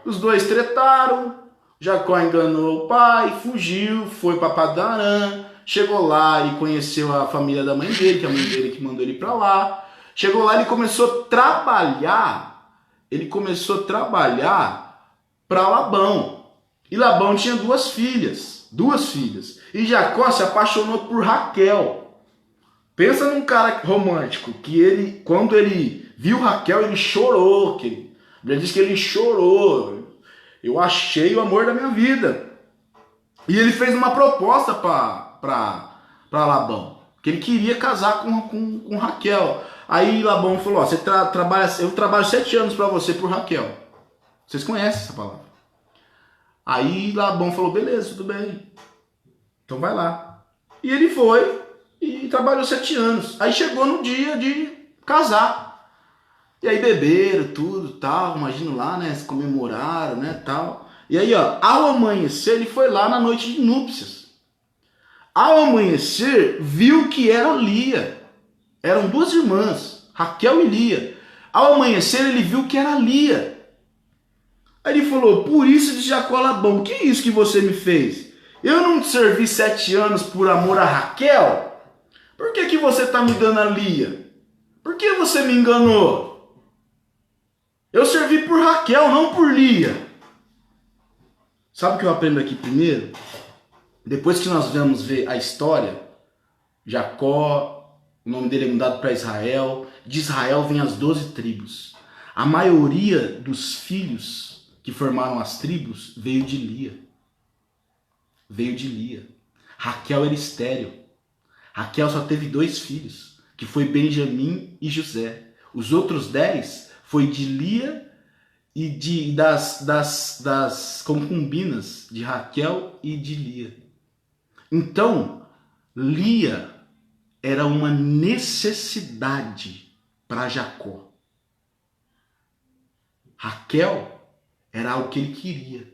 Os dois tretaram. Jacó enganou o pai, fugiu, foi para Padan-Aram. Chegou lá e conheceu a família da mãe dele, que é a mãe dele que mandou ele para lá. Chegou lá e ele começou a trabalhar. Ele começou a trabalhar para Labão. E Labão tinha 2 filhas. 2 filhas. E Jacó se apaixonou por Raquel. Pensa num cara romântico, que ele, quando ele viu Raquel, ele chorou. A Bíblia diz que ele chorou. Eu achei o amor da minha vida. E ele fez uma proposta para Labão, que ele queria casar com Raquel. Aí Labão falou: ó, eu trabalho 7 anos para você por Raquel. Vocês conhecem essa palavra? Aí Labão falou: beleza, tudo bem. Então vai lá. E ele foi e trabalhou 7 anos. Aí chegou no dia de casar. E aí beberam tudo, tal, imagino lá, né, se comemoraram, né, tal. E aí, ó, ao amanhecer, ele foi lá na noite de núpcias. Ao amanhecer, viu que era Lia. Eram 2 irmãs, Raquel e Lia. Ao amanhecer, ele viu que era Lia. Aí ele falou: por isso de Jacó Labão, o que é isso que você me fez? Eu não te servi 7 anos por amor a Raquel? Por que você está me dando a Lia? Por que você me enganou? Eu servi por Raquel, não por Lia. Sabe o que eu aprendo aqui primeiro? Depois que nós vamos ver a história, Jacó, o nome dele é mudado para Israel. De Israel vem as 12 tribos. A maioria dos filhos que formaram as tribos veio de Lia. Veio de Lia. Raquel era estéril. Raquel só teve 2 filhos, que foi Benjamim e José. Os outros 10 foi de Lia das concubinas de Raquel e de Lia. Então, Lia era uma necessidade para Jacó. Raquel era algo que ele queria.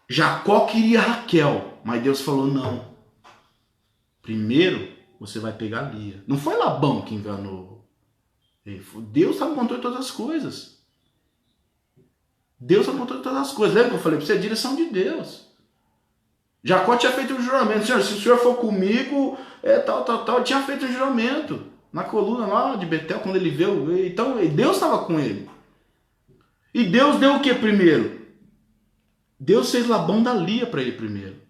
Jacó queria Raquel, mas Deus falou não. Primeiro você vai pegar Lia. Não foi Labão que enganou. Deus estava no controle de todas as coisas. Deus está no controle de todas as coisas. Lembra que eu falei para você? É a direção de Deus. Jacó tinha feito um juramento. Senhor, se o Senhor for comigo, tal. Ele tinha feito um juramento. Na coluna lá de Betel, quando ele veio. Então, Deus estava com ele. E Deus deu o que primeiro? Deus fez Labão dar Lia para ele primeiro.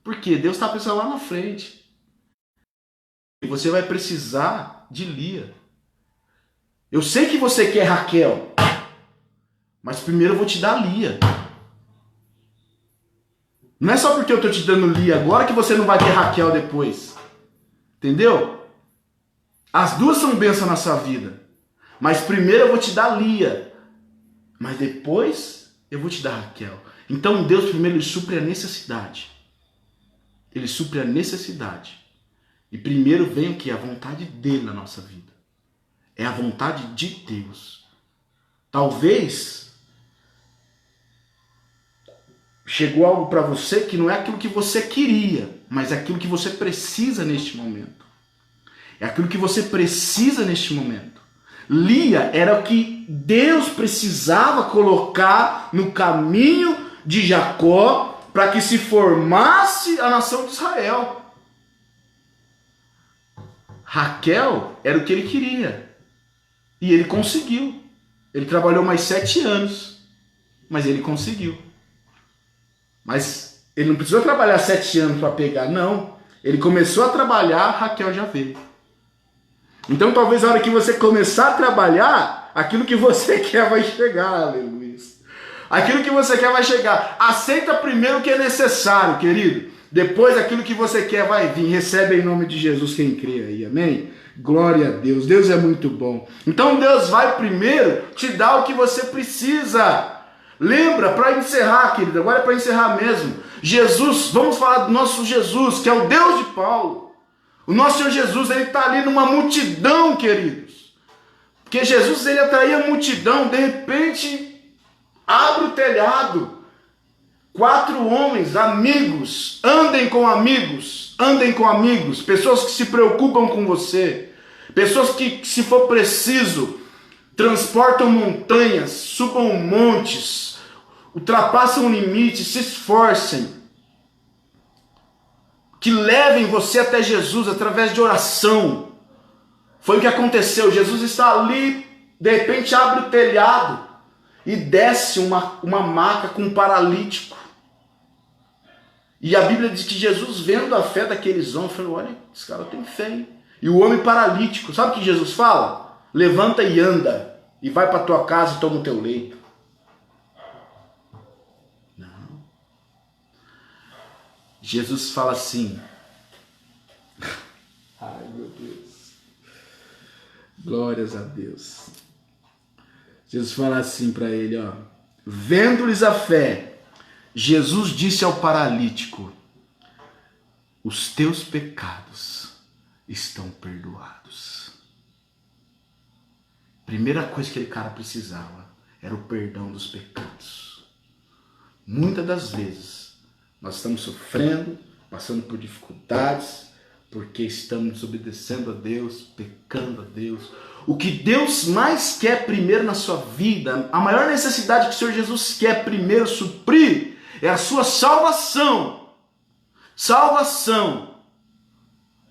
Por quê? Deus está pensando lá na frente. E você vai precisar de Lia. Eu sei que você quer Raquel, mas primeiro eu vou te dar Lia. Não é só porque eu estou te dando Lia agora que você não vai ter Raquel depois. Entendeu? As duas são bênçãos na sua vida. Mas primeiro eu vou te dar Lia. Mas depois eu vou te dar Raquel. Então Deus primeiro ele supre a necessidade. Ele supre a necessidade. E primeiro vem o que? A vontade dele na nossa vida. É a vontade de Deus. Talvez chegou algo para você que não é aquilo que você queria, mas é aquilo que você precisa neste momento. É aquilo que você precisa neste momento. Lia era o que Deus precisava colocar no caminho de Jacó para que se formasse a nação de Israel. Raquel era o que ele queria. E ele conseguiu. Ele trabalhou mais 7 anos. Mas ele conseguiu. Mas ele não precisou trabalhar 7 anos para pegar, não. Ele começou a trabalhar, Raquel já veio. Então talvez a hora que você começar a trabalhar, aquilo que você quer vai chegar, aleluia. Aquilo que você quer vai chegar. Aceita primeiro o que é necessário, querido. Depois aquilo que você quer vai vir. Recebe em nome de Jesus quem crê aí, amém? Glória a Deus. Deus é muito bom. Então Deus vai primeiro te dar o que você precisa. Lembra, para encerrar, querido, agora é para encerrar mesmo. Jesus, vamos falar do nosso Jesus, que é o Deus de Paulo. O nosso Senhor Jesus, ele está ali numa multidão, queridos. Porque Jesus, ele atraía a multidão, de repente, abre o telhado. 4 homens, amigos, andem com amigos, pessoas que se preocupam com você, pessoas que, se for preciso, transportam montanhas, subam montes, ultrapassam limites, se esforcem, que levem você até Jesus através de oração. Foi o que aconteceu. Jesus está ali, de repente abre o telhado e desce uma maca com um paralítico. E a Bíblia diz que Jesus, vendo a fé daqueles homens, falou: olha, esse cara tem fé, hein? E o homem paralítico, sabe o que Jesus fala? Levanta e anda, e vai para tua casa e toma o teu leito. Não. Jesus fala assim. Ai, meu Deus. Glórias a Deus. Jesus fala assim para ele, ó. Vendo-lhes a fé, Jesus disse ao paralítico: os teus pecados estão perdoados. Primeira coisa que aquele cara precisava era o perdão dos pecados. Muitas das vezes nós estamos sofrendo, passando por dificuldades, porque estamos desobedecendo a Deus, pecando a Deus. O que Deus mais quer primeiro na sua vida, a maior necessidade que o Senhor Jesus quer primeiro suprir, é a sua salvação. Salvação.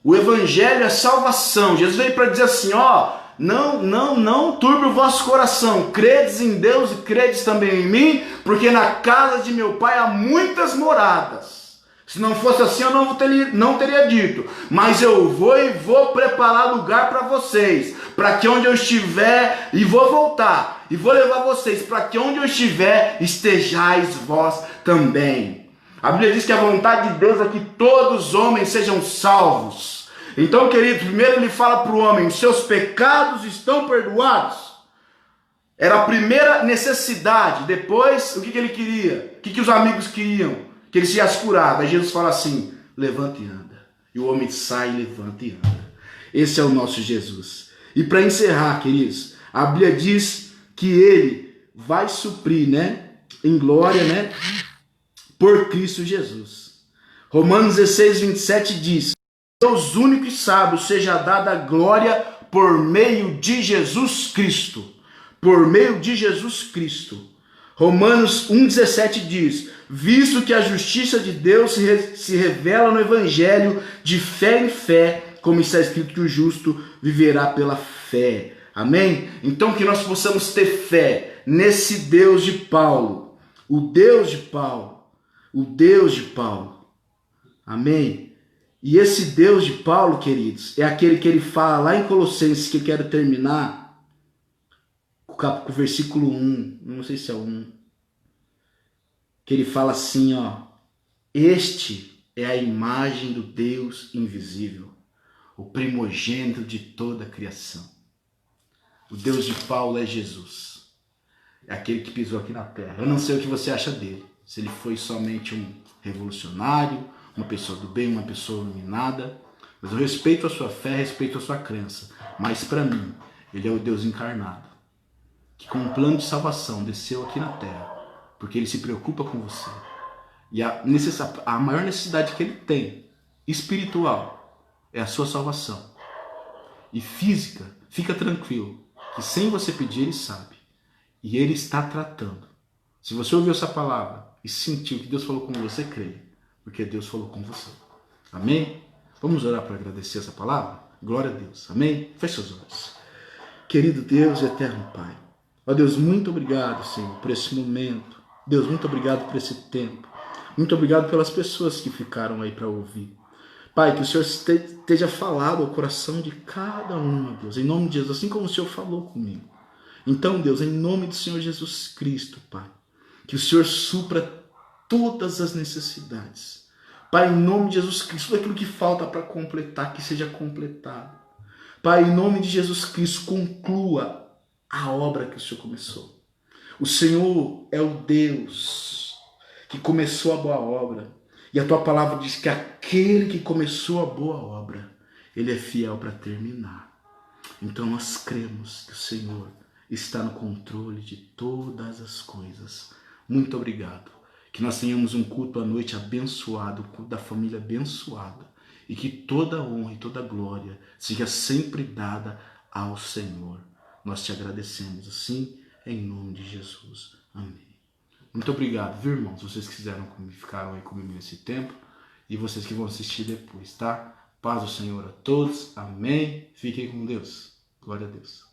O Evangelho é salvação. Jesus veio para dizer assim, ó, não turbe o vosso coração. Credes em Deus e credes também em mim, porque na casa de meu Pai há muitas moradas. Se não fosse assim, eu não teria dito. Mas eu vou preparar lugar para vocês, para que onde eu estiver, e vou voltar, e vou levar vocês, para que onde eu estiver, estejais vós também. A Bíblia diz que a vontade de Deus é que todos os homens sejam salvos. Então, querido, primeiro ele fala para o homem, os seus pecados estão perdoados. Era a primeira necessidade. Depois, o que ele queria? O que os amigos queriam? Que ele se curado. Aí Jesus fala assim, levanta e anda. E o homem sai, levanta e anda. Esse é o nosso Jesus. E para encerrar, queridos, a Bíblia diz que ele vai suprir, né, em glória, né, por Cristo Jesus. Romanos 16, 27 diz, Deus único e sábio seja dada a glória por meio de Jesus Cristo. Por meio de Jesus Cristo. Romanos 1,17 diz, visto que a justiça de Deus se revela no Evangelho de fé em fé, como está escrito que o justo viverá pela fé. Amém? Então que nós possamos ter fé nesse Deus de Paulo. O Deus de Paulo. O Deus de Paulo. Amém? E esse Deus de Paulo, queridos, é aquele que ele fala lá em Colossenses, que eu quero terminar, com o versículo 1, não sei se é o 1, que ele fala assim, ó, este é a imagem do Deus invisível, o primogênito de toda a criação. O Deus de Paulo é Jesus, é aquele que pisou aqui na terra. Eu não sei o que você acha dele, se ele foi somente um revolucionário, uma pessoa do bem, uma pessoa iluminada, mas eu respeito a sua fé, respeito a sua crença, mas para mim, ele é o Deus encarnado, que com um plano de salvação desceu aqui na terra, porque ele se preocupa com você. E a maior necessidade que ele tem, espiritual, é a sua salvação. E física, fica tranquilo, que sem você pedir, ele sabe. E ele está tratando. Se você ouviu essa palavra e sentiu que Deus falou com você, creia, porque Deus falou com você. Amém? Vamos orar para agradecer essa palavra? Glória a Deus. Amém? Feche seus olhos. Querido Deus e eterno Pai, ó Deus, muito obrigado, Senhor, por esse momento. Deus, muito obrigado por esse tempo. Muito obrigado pelas pessoas que ficaram aí para ouvir. Pai, que o Senhor esteja falado ao coração de cada um, Deus, em nome de Jesus, assim como o Senhor falou comigo. Então, Deus, em nome do Senhor Jesus Cristo, Pai, que o Senhor supra todas as necessidades. Pai, em nome de Jesus Cristo, tudo aquilo que falta para completar, que seja completado. Pai, em nome de Jesus Cristo, conclua a obra que o Senhor começou. O Senhor é o Deus que começou a boa obra. E a tua palavra diz que aquele que começou a boa obra, ele é fiel para terminar. Então nós cremos que o Senhor está no controle de todas as coisas. Muito obrigado. Que nós tenhamos um culto à noite abençoado, um culto da família abençoada. E que toda honra e toda glória seja sempre dada ao Senhor. Nós te agradecemos assim, em nome de Jesus. Amém. Muito obrigado, viu, irmãos? Vocês que ficaram aí comigo nesse tempo. E vocês que vão assistir depois, tá? Paz do Senhor a todos. Amém. Fiquem com Deus. Glória a Deus.